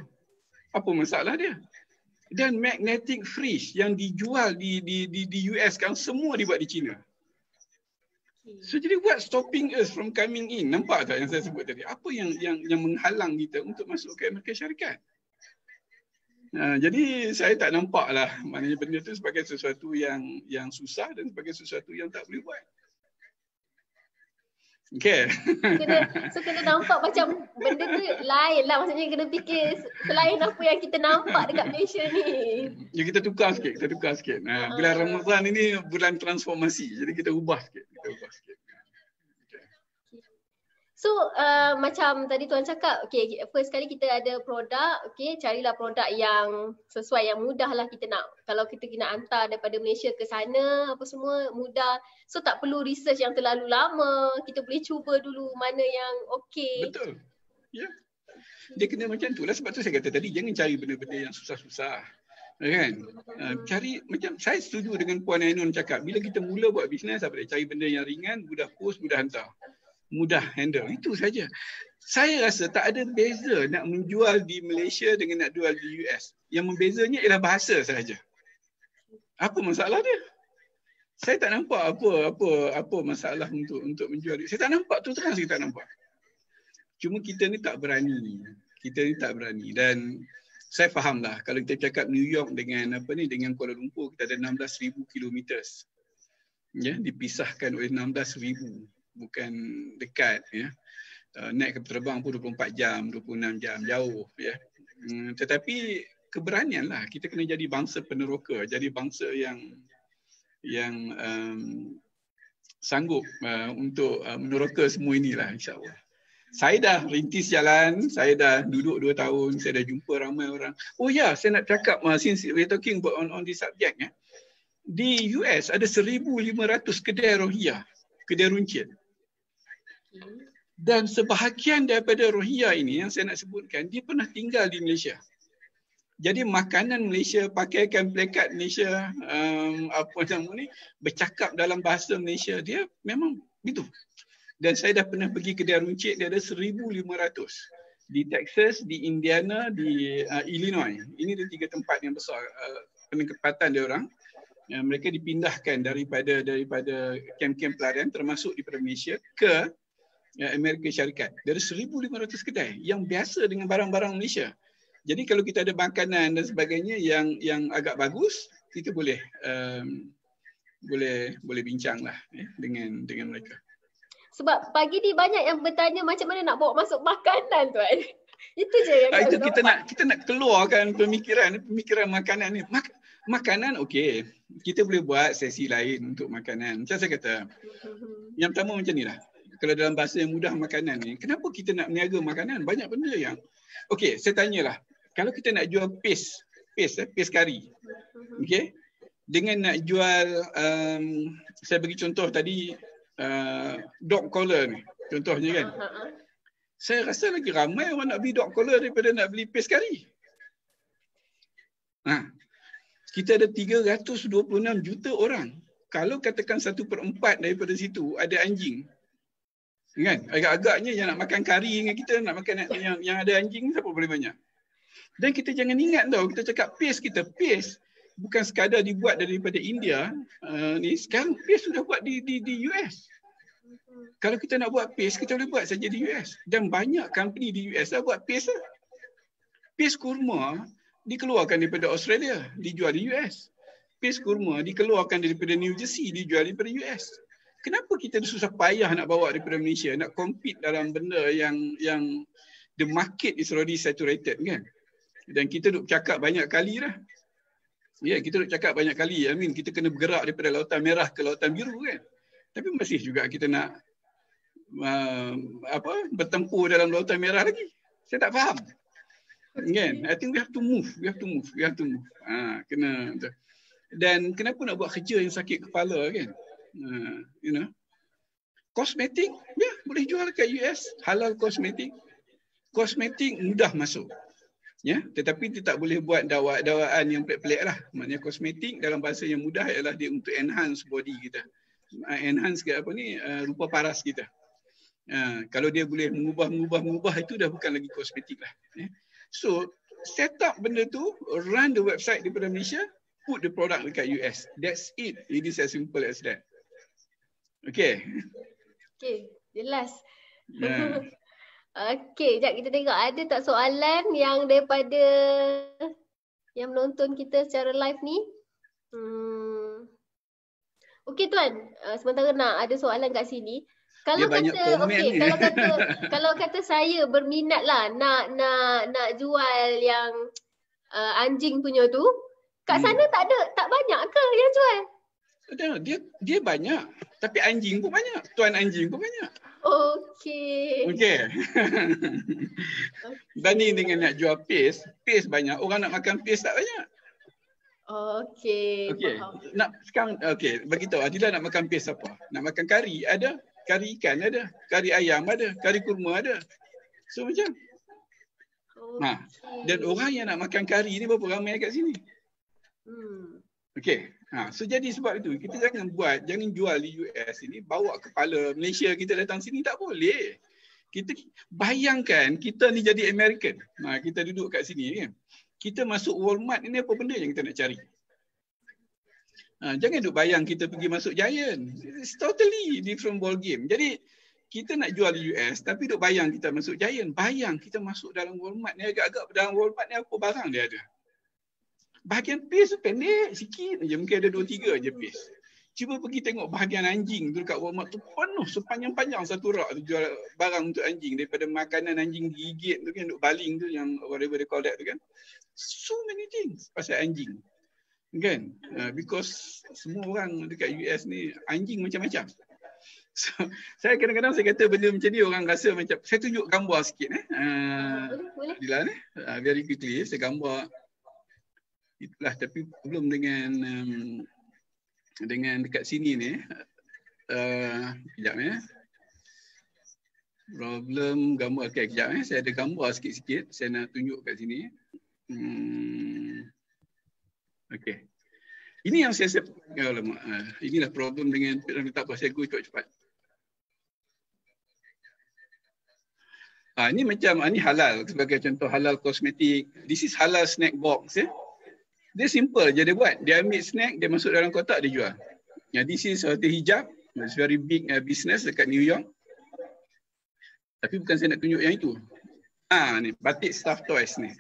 Apa masalah dia? Dan magnetic fridge yang dijual di US kan semua dibuat di China. So jadi what stopping us from coming in? Nampak tak yang saya sebut tadi? Apa yang menghalang kita untuk masuk ke market syarikat? Jadi saya tak nampak lah maknanya benda tu sebagai sesuatu yang susah dan sebagai sesuatu yang tak boleh buat. Okay. Kena nampak macam benda tu lain lah. Maksudnya kena fikir selain apa yang kita nampak dekat Malaysia ni. Ya, kita tukar sikit. Bulan Ramadan ini bulan transformasi. Jadi kita ubah sikit. So macam tadi Tuan cakap, okay, first kali kita ada produk, okay, carilah produk yang sesuai, yang mudah lah kita nak. Kalau kita nak hantar daripada Malaysia ke sana, apa semua mudah. So tak perlu research yang terlalu lama, kita boleh cuba dulu mana yang okay. Betul, ya. Yeah. Dia kena macam tu lah, sebab tu saya kata tadi, jangan cari benda-benda yang susah-susah. Kan? Cari, macam saya setuju dengan Puan Ainun cakap, bila kita mula buat bisnes, apa dia, cari benda yang ringan, mudah post, mudah hantar. Mudah handle, itu saja. Saya rasa tak ada beza nak menjual di Malaysia dengan nak jual di US. Yang membezanya ialah bahasa sahaja. Apa masalah dia? Saya tak nampak apa masalah untuk menjual. Saya tak nampak, tu terang saya tak nampak. Cuma kita ni tak berani. Dan saya fahamlah kalau kita cakap New York dengan dengan Kuala Lumpur, kita ada 16,000 kilometer. Ya, dipisahkan oleh 16,000. Bukan dekat, ya. Naik kapal terbang pun 24 jam, 26 jam, jauh, ya. Tetapi keberanian lah, kita kena jadi bangsa peneroka, jadi bangsa yang sanggup untuk meneroka semua inilah, insyaAllah. Saya dah rintis jalan, saya dah duduk 2 tahun, saya dah jumpa ramai orang. Oh ya, saya nak cakap, since we're talking about on this subject, ya. Di US ada 1,500 kedai rohiyah, kedai runcit. Dan sebahagian daripada Rohingya ini yang saya nak sebutkan, dia pernah tinggal di Malaysia. Jadi makanan Malaysia, pakaian plekat Malaysia, apa nama ni, bercakap dalam bahasa Malaysia, dia memang begitu. Dan saya dah pernah pergi kedai runcit, dia ada 1,500 di Texas, di Indiana, di Illinois. Ini dia 3 tempat yang besar penempatan dia orang. Mereka dipindahkan daripada kem-kem pelarian termasuk di Malaysia ke Amerika Syarikat. Dari 1,500 kedai yang biasa dengan barang-barang Malaysia. Jadi kalau kita ada makanan dan sebagainya yang agak bagus, kita boleh bincanglah dengan mereka. Sebab pagi ni banyak yang bertanya macam mana nak bawa masuk makanan, Tuan. Itu je yang itu kita nak keluarkan pemikiran makanan ni. Makanan okey. Kita boleh buat sesi lain untuk makanan. Macam saya kata. Yang pertama macam ni lah. Kalau dalam bahasa yang mudah makanan ni, kenapa kita nak meniaga makanan? Banyak benda yang okey, saya tanyalah. Kalau kita nak jual paste kari. Okey. Dengan nak jual saya bagi contoh tadi dog collar ni. Contohnya kan. Saya rasa lagi ramai orang nak beli dog collar daripada nak beli paste kari. Kita ada 326 juta orang. Kalau katakan 1/4 daripada situ ada anjing, kan? Agak-agaknya yang nak makan kari dengan kita, nak makan yang ada anjing, siapa boleh banyak? Dan kita jangan ingat tau, kita cakap paste bukan sekadar dibuat daripada India. Ni sekarang paste sudah buat di US. Kalau kita nak buat paste, kita boleh buat saja di US. Dan banyak company di US dah buat paste lah. Paste kurma dikeluarkan daripada Australia, dijual di US. Paste kurma dikeluarkan daripada New Jersey, dijual daripada US. Kenapa kita susah payah nak bawa daripada Malaysia, nak compete dalam benda yang the market is already saturated, kan? Dan kita duk cakap banyak kali dah. Ya, kita duk cakap banyak kali. Kita kena bergerak daripada Lautan Merah ke Lautan Biru, kan? Tapi masih juga kita nak bertempur dalam Lautan Merah lagi. Saya tak faham. Kan? I think we have to move. Kena. Dan kenapa nak buat kerja yang sakit kepala, kan? Kosmetik, ya, boleh jual kat US, halal kosmetik. Kosmetik mudah masuk. Ya, tetapi dia tak boleh buat dawaan yang pelik-pelik lah. Maknanya kosmetik dalam bahasa yang mudah ialah dia untuk enhance body kita. Enhance ke rupa paras kita. Kalau dia boleh mengubah itu dah bukan lagi kosmetik lah. So, set up benda tu, run the website daripada Malaysia, put the product dekat US. That's it. It is as simple as that. Okay. Okay, jelas. Okay, sekejap kita tengok ada tak soalan yang daripada yang menonton kita secara live ni. Okey Tuan, sementara nak ada soalan kat sini. Kalau kalau kata saya berminat lah nak jual yang anjing punya tu, kat sana tak banyak ke yang jual? Dia banyak, tapi anjing pun banyak. Tuan anjing pun banyak. Okey. Banding dengan nak jual paste banyak. Orang nak makan paste tak banyak. Okey. Nak sekarang bagi tahu Adila nak makan paste apa? Nak makan kari ada, kari ikan ada, kari ayam ada, kari kurma ada. So macam. Dan orang yang nak makan kari ni berapa ramai kat sini? Okey. So jadi sebab itu kita jangan jual di US ini, bawa kepala Malaysia kita datang sini, tak boleh. Kita bayangkan kita ni jadi American. Kita duduk kat sini kan. Kita masuk Walmart ini apa benda yang kita nak cari? Jangan duk bayang kita pergi masuk Giant. It's totally different ball game. Jadi kita nak jual di US tapi duk bayang kita masuk Giant. Bayang kita masuk dalam Walmart ni, agak-agak dalam Walmart ni apa barang dia ada. Bahagian paste pendek sikit je, mungkin ada 2-3 je paste. Cuba pergi tengok bahagian anjing tu dekat Walmart tu penuh sepanjang-panjang satu rak tu jual barang untuk anjing, daripada makanan anjing gigit tu kan, duk baling tu yang whatever they call that tu kan. So many things pasal anjing. Kan? Because semua orang dekat US ni anjing macam-macam. So, saya kadang-kadang saya kata benda macam ni orang rasa macam, saya tunjuk gambar sikit boleh. Adila ni, very quickly saya gambar. Itulah, tapi belum dengan dekat sini ni. Sekejap ya. Problem gambar. Okay, kejap saya ada gambar sikit-sikit. Saya nak tunjuk kat sini. Okay. Ini yang saya inilah problem dengan tak apa, saya go cepat-cepat. Ini macam ini halal sebagai contoh, halal kosmetik. This is halal snack box. Dia simple je dia buat. Dia ambil snack, dia masuk dalam kotak, dia jual. This is Hotel Hijab. It's very big business dekat New York. Tapi bukan saya nak tunjuk yang itu. Ni batik stuffed toys ni.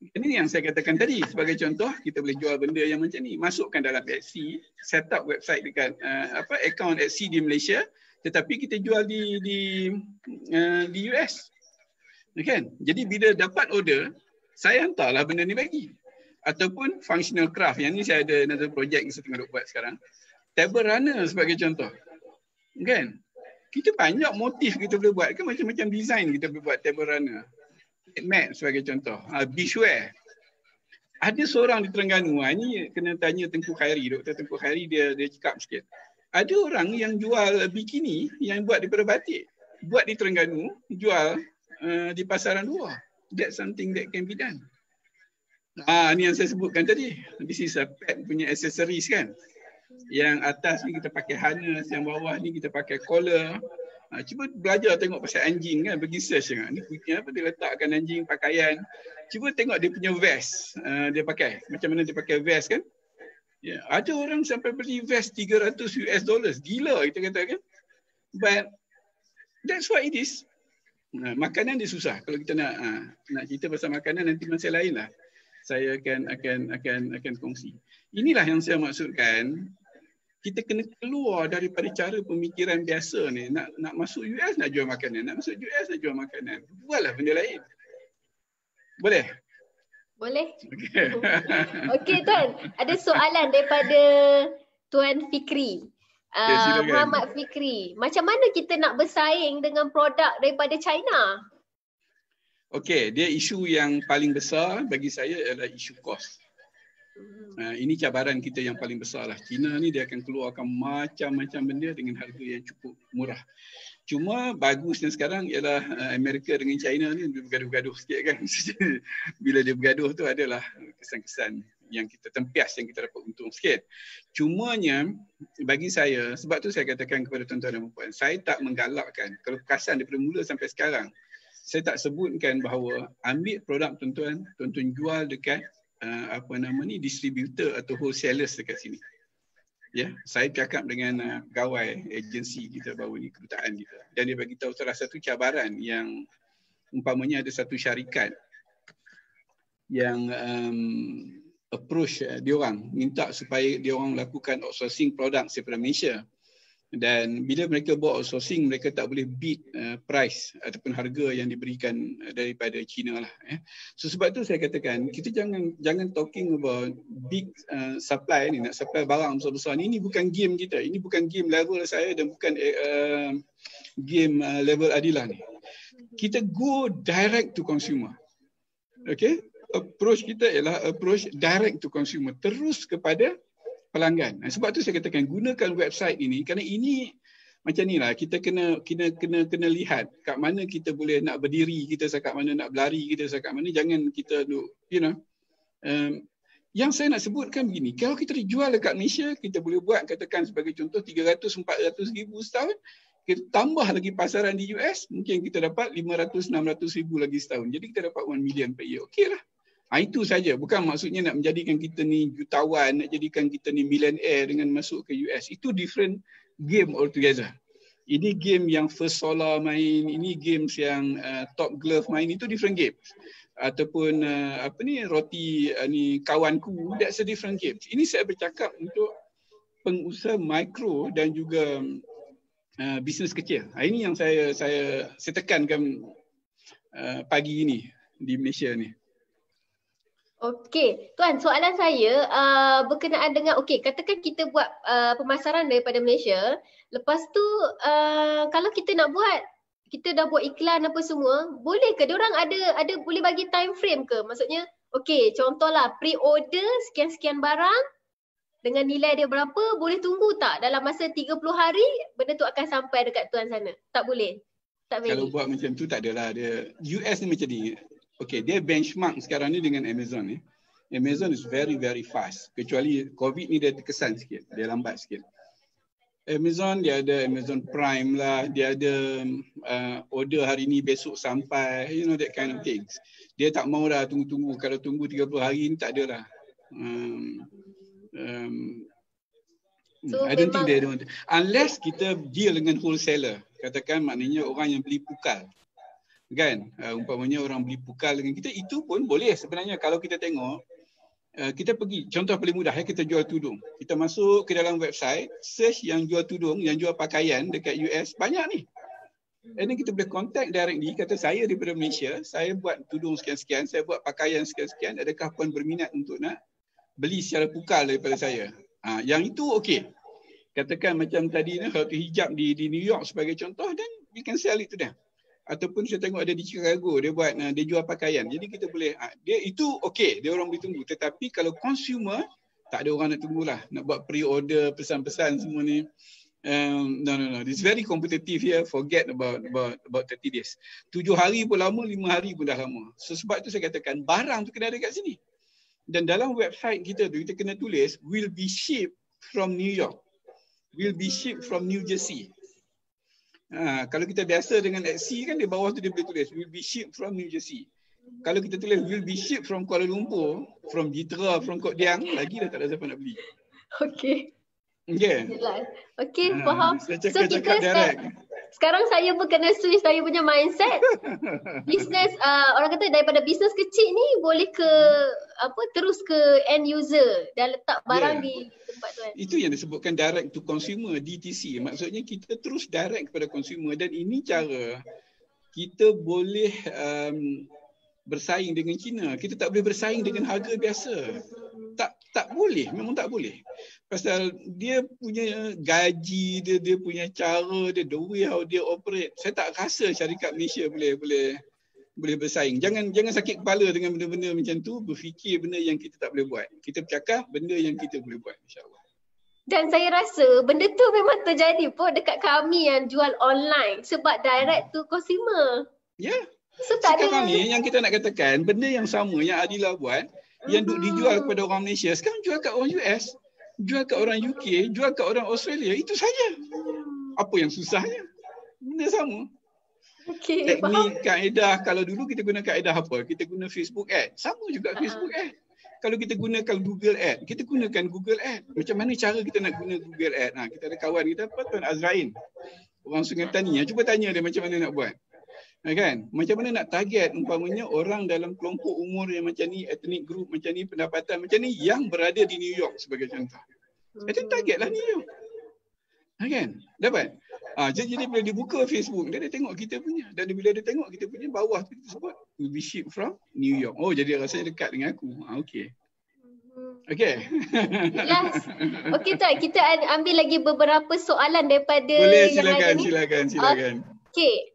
Ini yang saya katakan tadi, sebagai contoh kita boleh jual benda yang macam ni, masukkan dalam Etsy, set up website dekat account Etsy di Malaysia, tetapi kita jual di US. Kan? Jadi bila dapat order, saya hantarlah benda ni bagi. Ataupun functional craft. Yang ni saya ada another project yang saya tengah buat sekarang. Table runner sebagai contoh. Kan? Kita banyak motif kita boleh buat, kan, macam-macam design kita boleh buat table runner. Mat sebagai contoh, beachwear. Ada seorang di Terengganu, ini kena tanya Tengku Khairi, Dr. Tengku Khairi, dia cakap sikit. Ada orang yang jual bikini yang buat daripada batik. Buat di Terengganu, jual di pasaran luar. That's something that can be done. Ni yang saya sebutkan tadi. This is a pet punya accessories kan. Yang atas ni kita pakai harness, yang bawah ni kita pakai collar. Cuba belajar tengok pasal anjing kan, pergi search kan. Ni punya apa, dia letakkan anjing pakaian. Cuba tengok dia punya vest dia pakai. Macam mana dia pakai vest kan. Ya, ada orang sampai beli vest $300. Gila kita kata kan. But that's what it is. Makanan dia susah. Kalau kita nak cerita pasal makanan nanti masa lain lah. Saya akan kongsi. Inilah yang saya maksudkan. Kita kena keluar daripada cara pemikiran biasa ni. Nak masuk US nak jual makanan. Nak masuk US nak jual makanan. Buatlah benda lain. Boleh? Boleh. Okey Tuan. Ada soalan daripada Tuan Fikri. Muhammad Fikri. Macam mana kita nak bersaing dengan produk daripada China? Okey, dia isu yang paling besar bagi saya adalah isu kos. Ini cabaran kita yang paling besar lah. China ni dia akan keluarkan macam-macam benda dengan harga yang cukup murah. Cuma bagusnya sekarang ialah Amerika dengan China ni bergaduh-gaduh sikit kan. Bila dia bergaduh tu adalah kesan-kesan yang kita tempias, yang kita dapat untung sikit. Cumanya bagi saya, sebab tu saya katakan kepada tuan-tuan dan puan, saya tak menggalakkan, kalau kekasan daripada mula sampai sekarang, saya tak sebutkan bahawa ambil produk tuan-tuan jual dekat distributor atau wholesalers dekat sini. Ya, saya cakap dengan pegawai agensi kita baru ni, kedutaan kita, dan dia bagi tahu salah satu cabaran yang umpamanya ada satu syarikat yang approach diorang, minta supaya diorang lakukan outsourcing produk daripada Malaysia. Dan bila mereka buat outsourcing, mereka tak boleh beat price ataupun harga yang diberikan daripada China lah. So sebab tu saya katakan, kita jangan talking about big supply ni, nak supply barang besar-besar ni. Ini bukan game kita, ini bukan game level saya dan bukan game level Adilah ni. Kita go direct to consumer. Okay? Approach kita ialah approach direct to consumer, terus kepada pelanggan. Sebab tu saya katakan gunakan website ini, kerana ini macam ni lah, kita kena lihat kat mana kita boleh nak berdiri, kita kat mana nak berlari, kita kat mana, jangan kita yang saya nak sebutkan begini, kalau kita jual dekat Malaysia, kita boleh buat katakan sebagai contoh 300-400 ribu setahun, kita tambah lagi pasaran di US, mungkin kita dapat 500-600 ribu lagi setahun. Jadi kita dapat 1 million per year. Okey lah. Itu saja, bukan maksudnya nak menjadikan kita ni jutawan, nak jadikan kita ni millionaire dengan masuk ke US. Itu different game altogether. Ini game yang First Solar main, ini games yang Top Glove main, itu different game. Ataupun roti ni kawanku, that's a different game. Ini saya bercakap untuk pengusaha mikro dan juga bisnes kecil. Ini yang saya tekankan pagi ini di Malaysia ni. Okey, Tuan, soalan saya berkenaan dengan, katakan kita buat pemasaran daripada Malaysia, lepas tu kalau kita nak buat, kita dah buat iklan apa semua, boleh ke diorang ada boleh bagi time frame ke? Maksudnya, contohlah pre-order sekian-sekian barang dengan nilai dia berapa, boleh tunggu tak dalam masa 30 hari benda tu akan sampai dekat Tuan sana? Tak boleh? Tak Kalau valid. buat macam tu tak adalah. Dia US ni macam ni. Okay, dia benchmark sekarang ni dengan Amazon ni. Amazon is very very fast. Kecuali COVID ni dia terkesan sikit, dia lambat sikit. Amazon dia ada Amazon Prime lah, dia ada order hari ni besok sampai, you know that kind of things. Dia tak mau dah tunggu-tunggu. Kalau tunggu 30 hari ni tak adalah. So I don't think memang they don't. Unless kita deal dengan wholesaler. Katakan maknanya orang yang beli pukal. Kan? Umpamanya orang beli pukal dengan kita, itu pun boleh sebenarnya kalau kita tengok. Kita pergi, contoh paling mudah ya, kita jual tudung. Kita masuk ke dalam website, search yang jual tudung, yang jual pakaian dekat US, banyak ni. And then kita boleh contact directly, kata saya daripada Malaysia, saya buat tudung sekian-sekian, saya buat pakaian sekian-sekian, adakah puan berminat untuk nak beli secara pukal daripada saya? Yang itu okey. Katakan macam tadi ni, hijab di New York sebagai contoh, dan we can sell it to them. Ataupun saya tengok ada di Chicago, dia buat, dia jual pakaian. Jadi kita boleh, dia itu okey, dia orang boleh tunggu. Tetapi kalau consumer, tak ada orang nak tunggulah. Nak buat pre-order, pesan-pesan semua ni. No. It's very competitive here. Forget about 30 days. 7 hari pun lama, 5 hari pun dah lama. So sebab tu saya katakan, barang tu kena ada kat sini. Dan dalam website kita tu, kita kena tulis, will be shipped from New York. Will be shipped from New Jersey. Kalau kita biasa dengan @C kan, di bawah tu dia boleh tulis will be shipped from New Jersey. Kalau kita tulis will be shipped from Kuala Lumpur, from Jitra, from Kok Diang, lagi dah tak ada siapa nak beli. okey. Okay. Okey, faham. Saya So kita direct. sekarang saya pun kena switch saya punya mindset. Bisnes orang kata daripada bisnes kecil ni boleh ke terus ke end user dan letak barang di tempat tu kan. Itu yang disebutkan direct to consumer, DTC. Maksudnya kita terus direct kepada consumer, dan ini cara kita boleh bersaing dengan China. Kita tak boleh bersaing dengan harga biasa. Tak boleh, memang tak boleh. Pasal dia punya gaji dia punya cara dia, the way how dia operate. Saya tak rasa syarikat Malaysia boleh bersaing. Jangan sakit kepala dengan benda-benda macam tu, berfikir benda yang kita tak boleh buat. Kita bercakap benda yang kita boleh buat, insya-Allah. Dan saya rasa benda tu memang terjadi pun dekat kami yang jual online sebab direct to consumer. Ya. So tak Sekarang ada. ni yang kita nak katakan, benda yang sama yang Adila buat, yang dijual kepada orang Malaysia, sekarang jual kat orang US, jual kat orang UK, jual kat orang Australia, itu saja. Apa yang susahnya? Benda sama. Okey, Teknik, kaedah, kalau dulu kita guna kaedah apa? Kita guna Facebook ad. Sama juga Facebook ad. Kalau kita gunakan Google ad, kita gunakan Google ad. Macam mana cara kita nak guna Google ad? Kita ada kawan kita, Tuan Azrain, orang Sungai Tani. Cuba tanya dia macam mana nak buat. Kan? Macam mana nak target umpamanya orang dalam kelompok umur yang macam ni, ethnic group macam ni, pendapatan macam ni yang berada di New York sebagai contoh. Itu targetlah New York. Kan? Dapat? Jadi bila dibuka Facebook, dia tengok kita punya. Dan bila dia tengok kita punya, bawah tu sebut will be shipped from New York. Oh, jadi rasanya dekat dengan aku. Okey. Okey. Yes. Okey Tuan, kita ambil lagi beberapa soalan daripada boleh, yang ada ni. Silakan. Okey,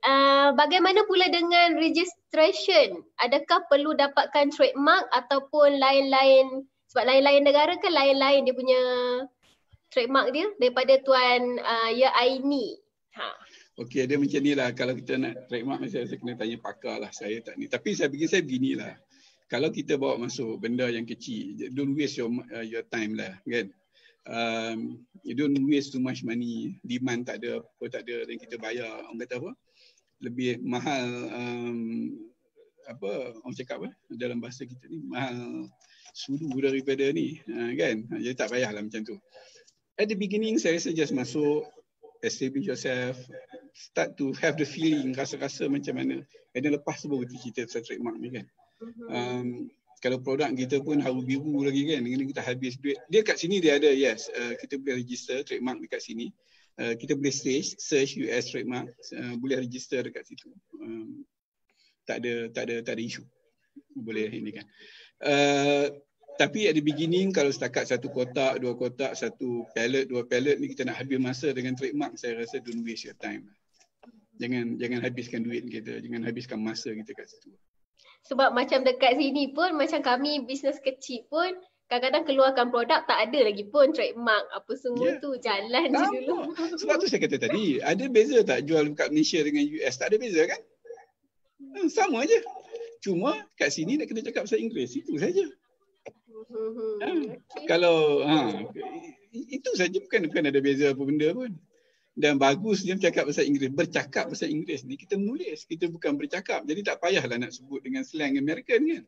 bagaimana pula dengan registration? Adakah perlu dapatkan trademark ataupun lain-lain, sebab lain-lain negara kan lain-lain dia punya trademark dia daripada Tuan Ya Aini. Okey, dia macam ni lah. Kalau kita nak trademark, saya kena tanya pakar lah. Saya tak ni. Tapi saya beginilah. Kalau kita bawa masuk benda yang kecil, don't waste your time lah, kan? You don't waste too much money. Demand tak ada, apa tak ada, dan kita bayar, orang kata apa? Lebih mahal, orang cakap dalam bahasa kita ni, mahal sudu daripada ni, kan? Jadi tak payahlah macam tu. At the beginning, saya rasa just masuk, establish yourself, start to have the feeling, rasa-rasa macam mana. Dan lepas tu baru kita pasal trademark ni, kan? Kalau produk kita pun haru biru lagi, kan, dengan kita habis duit. Dia kat sini dia ada, yes, kita boleh register trademark dekat sini. Kita boleh search US trademark, boleh register dekat situ. Tak ada isu. Boleh ini kan. Tapi at the beginning, kalau setakat satu kotak, dua kotak, satu pallet, dua pallet ni kita nak habis masa dengan trademark, saya rasa don't waste your time. Jangan habiskan duit kita, jangan habiskan masa kita kat situ. Sebab macam dekat sini pun, macam kami bisnes kecil pun, kadang-kadang keluarkan produk tak ada lagi pun trademark apa semua tu jalan je dulu. Sebab tu saya kata tadi, ada beza tak jual kat Malaysia dengan US? Tak ada beza kan? Sama je. Cuma kat sini nak kena cakap bahasa Inggeris, itu saja. Kalau itu saja, bukan ada beza apa benda pun. Dan bagus dia bercakap bahasa Inggeris. Bercakap bahasa Inggeris ni kita menulis, kita bukan bercakap. Jadi tak payahlah nak sebut dengan slang American kan.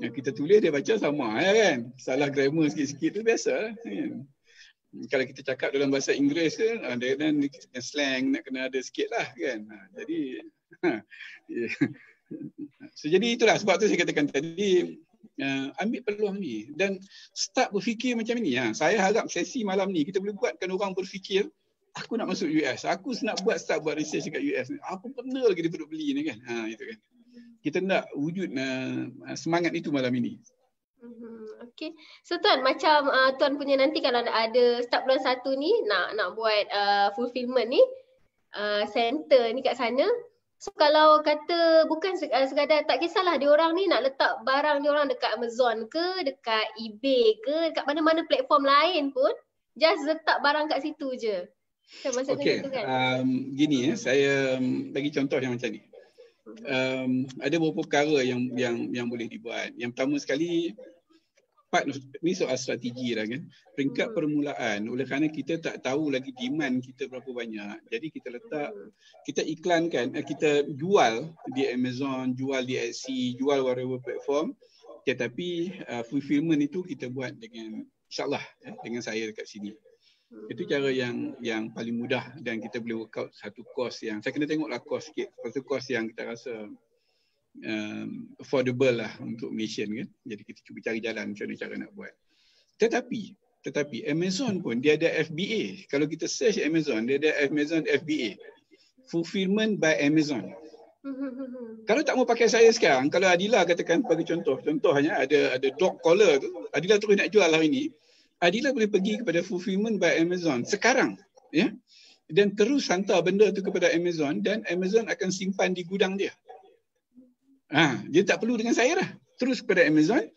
Yang kita tulis dia baca sama kan. Salah grammar sikit-sikit tu biasa kan. Kalau kita cakap dalam bahasa Inggeris kan, dan slang nak kena ada sikit lah kan. Jadi so, jadi itulah sebab tu saya katakan tadi, ambil peluang ni dan start berfikir macam ni. Saya harap sesi malam ni kita boleh buatkan orang berfikir, aku nak masuk US, aku nak start buat research dekat US ni. Apa benda lagi dia perlu beli ni kan. Itu kan. Kita nak wujud semangat itu malam ini. Okay. So Tuan, macam Tuan punya nanti kalau ada start bulan 1 ni nak buat fulfillment ni center ni kat sana. So kalau kata bukan sekadar, tak kisahlah diorang ni nak letak barang diorang dekat Amazon ke, dekat eBay ke, dekat mana-mana platform lain pun, just letak barang kat situ je. Kan maksudnya gitu kan? Gini saya bagi contoh yang macam ni. Ada beberapa perkara yang boleh dibuat. Yang pertama sekali, ni soal strategi lah kan. Peringkat permulaan, oleh kerana kita tak tahu lagi demand kita berapa banyak. Jadi kita iklankan, kita jual di Amazon, jual di Etsy, jual whatever platform. Tetapi fulfillment itu kita buat dengan, insyaAllah dengan saya dekat sini. Itu cara yang paling mudah dan kita boleh work out satu kos yang, saya kena tengoklah kos sikit. Satu kos yang kita rasa affordable lah untuk nation kan. Jadi kita cuba cari jalan macam mana cara nak buat. Tetapi Amazon pun dia ada FBA. Kalau kita search Amazon, dia ada Amazon FBA, Fulfillment by Amazon. Kalau tak mau pakai saya sekarang, kalau Adila katakan bagi contohnya ada dog collar tu, Adila terus nak jual hari ni, Adila boleh pergi kepada Fulfillment by Amazon sekarang, ya, dan terus hantar benda tu kepada Amazon dan Amazon akan simpan di gudang dia. Dia tak perlu dengan saya dah. Terus kepada Amazon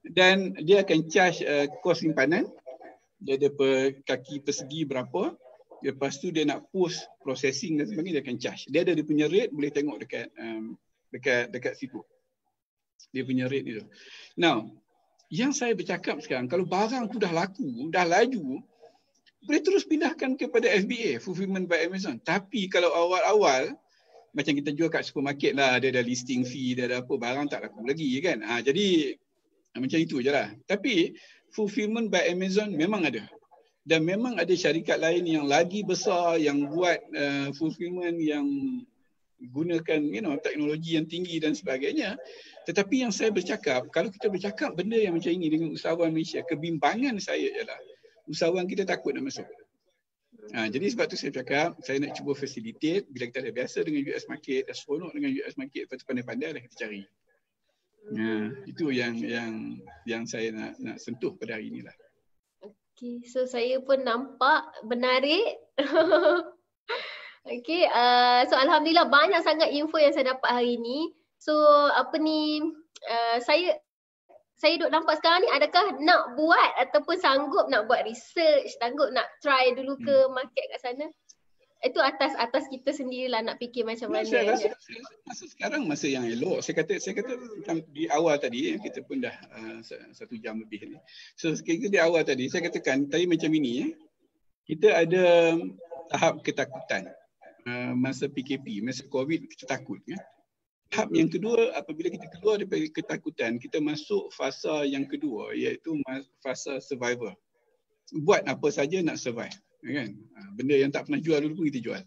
dan dia akan charge kos simpanan. Dia ada kaki persegi berapa. Lepas tu dia nak post processing dan sebagainya, dia akan charge. Dia ada dia punya rate, boleh tengok dekat situ. Dia punya rate itu. Now, yang saya bercakap sekarang, kalau barang tu dah laku, dah laju, boleh terus pindahkan kepada FBA, Fulfillment by Amazon. Tapi kalau awal-awal macam kita jual kat supermarket lah, dia ada listing fee, dia ada apa, barang tak laku lagi kan. Jadi macam itu je lah. Tapi Fulfillment by Amazon memang ada. Dan memang ada syarikat lain yang lagi besar yang buat fulfillment yang gunakan teknologi yang tinggi dan sebagainya. Tetapi yang saya bercakap, kalau kita bercakap benda yang macam ini dengan usahawan Malaysia, kebimbangan saya ialah usahawan kita takut nak masuk. Jadi sebab tu saya cakap, saya nak cuba facilitate. Bila kita dah biasa dengan US market, dah seronok dengan US market, lepas tu pandai-pandai lah kita cari. Itu yang saya nak sentuh pada hari inilah. Okay, so saya pun nampak menarik. Okay, so Alhamdulillah banyak sangat info yang saya dapat hari ini. So saya duk nampak sekarang ni, adakah nak buat ataupun sanggup nak buat research, sanggup nak try dulu ke market kat sana? Itu atas kita sendirilah nak fikir macam mana. Saya rasa masa sekarang masa yang elok. Saya kata macam di awal tadi, kita pun dah 1 jam lebih ni. So sekiranya di awal tadi saya katakan tadi macam ini, kita ada tahap ketakutan. Masa PKP, masa COVID kita takut kan. Tahap yang kedua, apabila kita keluar daripada ketakutan, kita masuk fasa yang kedua, iaitu fasa survivor. Buat apa saja nak survive, kan? Benda yang tak pernah jual dulu pun kita jual.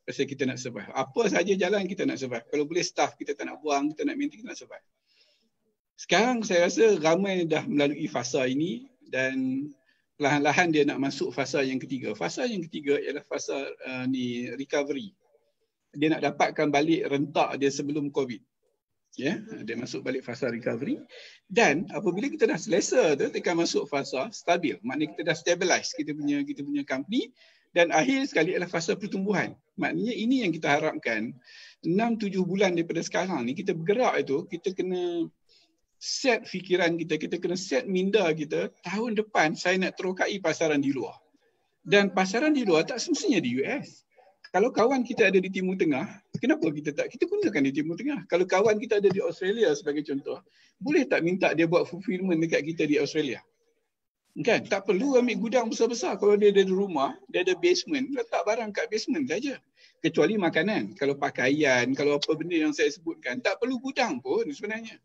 Pasal kita nak survive. Apa saja jalan kita nak survive. Kalau boleh staff kita tak nak buang, kita nak maintain, kita nak survive. Sekarang saya rasa ramai dah melalui fasa ini dan perlahan-lahan dia nak masuk fasa yang ketiga. Fasa yang ketiga ialah fasa recovery. Dia nak dapatkan balik rentak dia sebelum COVID. Dia masuk balik fasa recovery. Dan apabila kita dah selesa tu, kita akan masuk fasa stabil. Maknanya kita dah stabilize kita punya company. Dan akhir sekali adalah fasa pertumbuhan. Maknanya ini yang kita harapkan. 6-7 bulan daripada sekarang ni kita bergerak itu, kita kena set fikiran kita, kita kena set minda kita, tahun depan saya nak terokai pasaran di luar. Dan pasaran di luar tak semestinya di US. Kalau kawan kita ada di Timur Tengah, kenapa kita gunakan di Timur Tengah? Kalau kawan kita ada di Australia sebagai contoh, boleh tak minta dia buat fulfillment dekat kita di Australia? Kan? Tak perlu ambil gudang besar-besar. Kalau dia ada di rumah, dia ada basement, letak barang kat basement saja. Kecuali makanan. Kalau pakaian, kalau apa benda yang saya sebutkan, tak perlu gudang pun sebenarnya.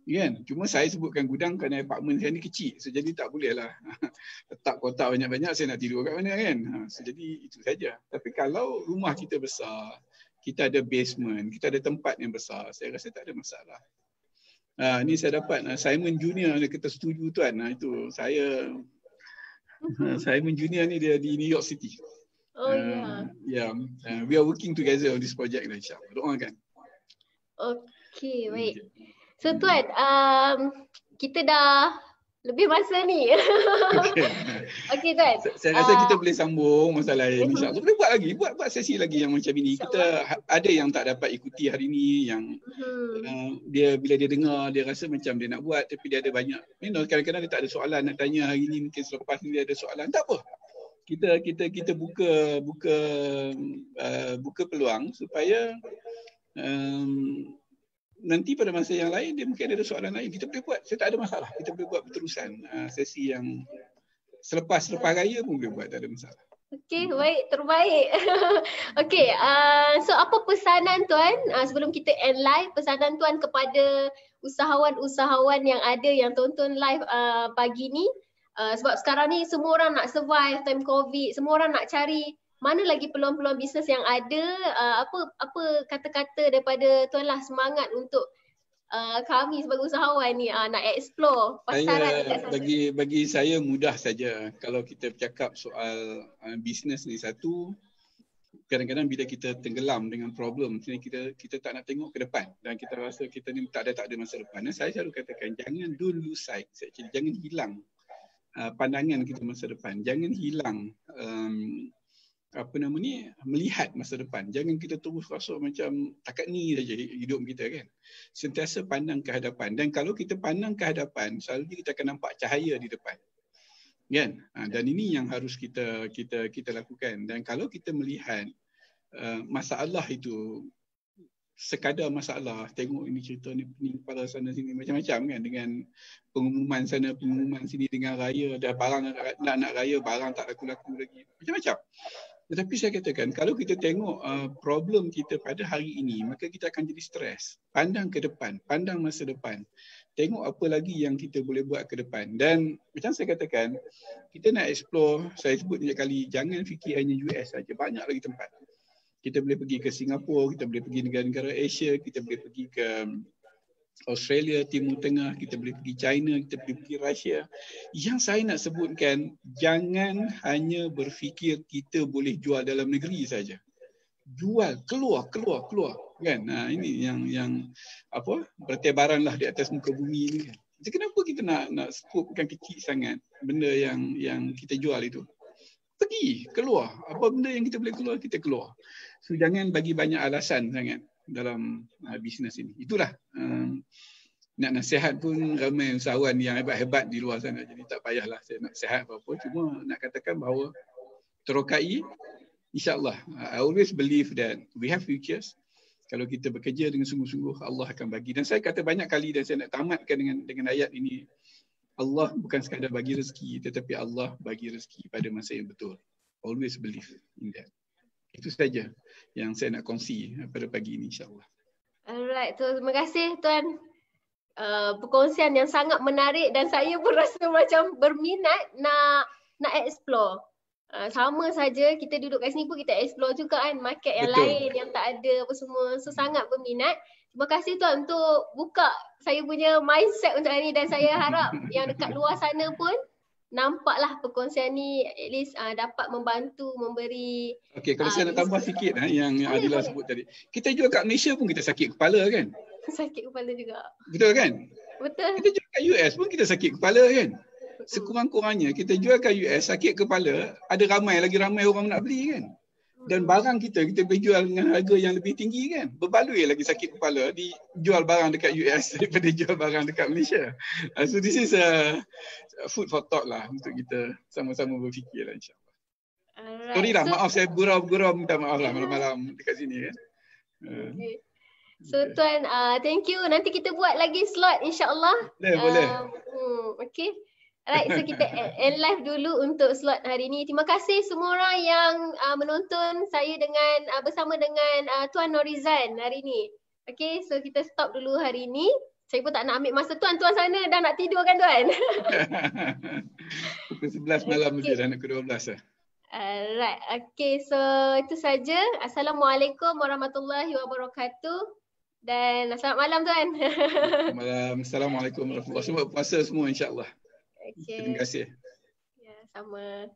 Kan? Cuma saya sebutkan gudang kerana apartmen saya ni kecil. So, jadi tak boleh lah letak kotak banyak-banyak, saya nak tidur kat mana kan. So, jadi itu saja. Tapi kalau rumah kita besar, kita ada basement, kita ada tempat yang besar, saya rasa tak ada masalah. Ni saya dapat Simon Junior, dia kata setuju tuan. Itu saya Simon Junior ni dia di New York City. Oh ya. We are working together on this project lah, insyaAllah. Doakan. Okey, baik. So tuan, kita dah lebih masa ni. Okey tuan. Saya rasa kita boleh sambung masalah lain, insyaAllah. Boleh buat lagi, buat sesi lagi yang macam ini. Kita ada yang tak dapat ikuti hari ni, yang dia bila dia dengar, dia rasa macam dia nak buat tapi dia ada banyak. Kadang-kadang dia tak ada soalan nak tanya hari ni, mungkin selepas ni dia ada soalan. Tak apa. Kita buka peluang supaya nanti pada masa yang lain dia mungkin ada soalan lain, kita boleh buat. Saya tak ada masalah. Kita boleh buat berterusan sesi yang selepas raya pun boleh buat, tak ada masalah. Okey, baik, terbaik. Okey, so apa pesanan tuan sebelum kita end live, pesanan tuan kepada usahawan-usahawan yang ada yang tonton live pagi ni, sebab sekarang ni semua orang nak survive time COVID, semua orang nak cari mana lagi peluang-peluang bisnes yang ada, apa kata-kata daripada tuan lah, semangat untuk kami sebagai usahawan ni nak explore pasaran dekat sana. Bagi saya mudah saja kalau kita bercakap soal bisnes ni. Satu, kadang-kadang bila kita tenggelam dengan problem, kita tak nak tengok ke depan dan kita rasa kita ni tak ada masa depan. Dan saya selalu katakan jangan lose sight, jangan hilang pandangan kita masa depan, jangan hilang melihat masa depan. Jangan kita terus rasa macam takat ni saja hidup kita kan. Sentiasa pandang ke hadapan, dan kalau kita pandang ke hadapan, selalu kita akan nampak cahaya di depan. Kan? Dan ini yang harus kita lakukan. Dan kalau kita melihat masalah itu sekadar masalah, tengok ini cerita ni kepala sana sini macam-macam kan, dengan pengumuman sana pengumuman sini, dengan raya dah barang nak raya, barang tak laku-laku lagi, macam-macam. Tetapi saya katakan kalau kita tengok problem kita pada hari ini, maka kita akan jadi stres. Pandang ke depan, pandang masa depan. Tengok apa lagi yang kita boleh buat ke depan. Dan macam saya katakan, kita nak explore, saya sebut banyak kali, jangan fikir hanya US saja, banyak lagi tempat. Kita boleh pergi ke Singapura, kita boleh pergi negara-negara Asia, kita boleh pergi ke Australia, Timur Tengah, kita boleh pergi China, kita boleh pergi Rusia. Yang saya nak sebutkan, jangan hanya berfikir kita boleh jual dalam negeri saja. Jual, keluar kan. Ini yang bertebaranlah di atas muka bumi ini kan. Jadi kenapa kita nak skopkan kecil sangat benda yang kita jual itu? Pergi, keluar. Apa benda yang kita boleh keluar, kita keluar. So jangan bagi banyak alasan sangat dalam bisnes ini. Itulah nak nasihat pun ramai usahawan yang hebat-hebat di luar sana. Jadi tak payahlah saya nak nasihat apa-apa. Cuma nak katakan bahawa terokai, insyaAllah. I always believe that we have futures. Kalau kita bekerja dengan sungguh-sungguh, Allah akan bagi. Dan saya kata banyak kali, dan saya nak tamatkan dengan ayat ini. Allah bukan sekadar bagi rezeki, tetapi Allah bagi rezeki pada masa yang betul. Always believe in that. Itu saja yang saya nak kongsi pada pagi ini, insyaAllah. Alright, terima kasih Tuan. Perkongsian yang sangat menarik dan saya pun rasa macam berminat nak explore. Sama saja kita duduk kat sini pun kita explore juga kan market yang lain yang tak ada apa semua. So sangat berminat. Terima kasih Tuan untuk buka saya punya mindset untuk hari ni, dan saya harap yang dekat luar sana pun nampaklah perkongsian ni at least dapat membantu, memberi. Okey, kalau saya nak tambah sikit yang Adila sebut tadi. Kita jual kat Malaysia pun kita sakit kepala kan? Sakit kepala juga. Betul kan? Betul. Kita jual kat US pun kita sakit kepala kan? Sekurang-kurangnya kita jual kat US sakit kepala, ada ramai orang nak beli kan? Dan barang kita boleh jual dengan harga yang lebih tinggi kan. Berbaloi lagi sakit kepala dijual barang dekat US daripada jual barang dekat Malaysia. So this is a food for thought lah untuk kita sama-sama berfikir lah insyaAllah. Sorry lah, maaf saya gurau-gurau, minta maaf lah malam-malam dekat sini kan. Okay. So Tuan, thank you. Nanti kita buat lagi slot insyaAllah. Boleh. Okay. Alright, so kita end live dulu untuk slot hari ini. Terima kasih semua orang yang menonton saya bersama dengan Tuan Norizan hari ini. Okay, so kita stop dulu hari ini. Saya pun tak nak ambil masa Tuan sana dah nak tidur kan Tuan? Pukul 11 malam je dah nak ke 12 lah. Alright, okay, so itu saja. Assalamualaikum warahmatullahi wabarakatuh. Dan selamat malam Tuan. Malam. Assalamualaikum warahmatullahi wabarakatuh. Puasa semua insyaAllah. Okay. Terima kasih. Ya, sama.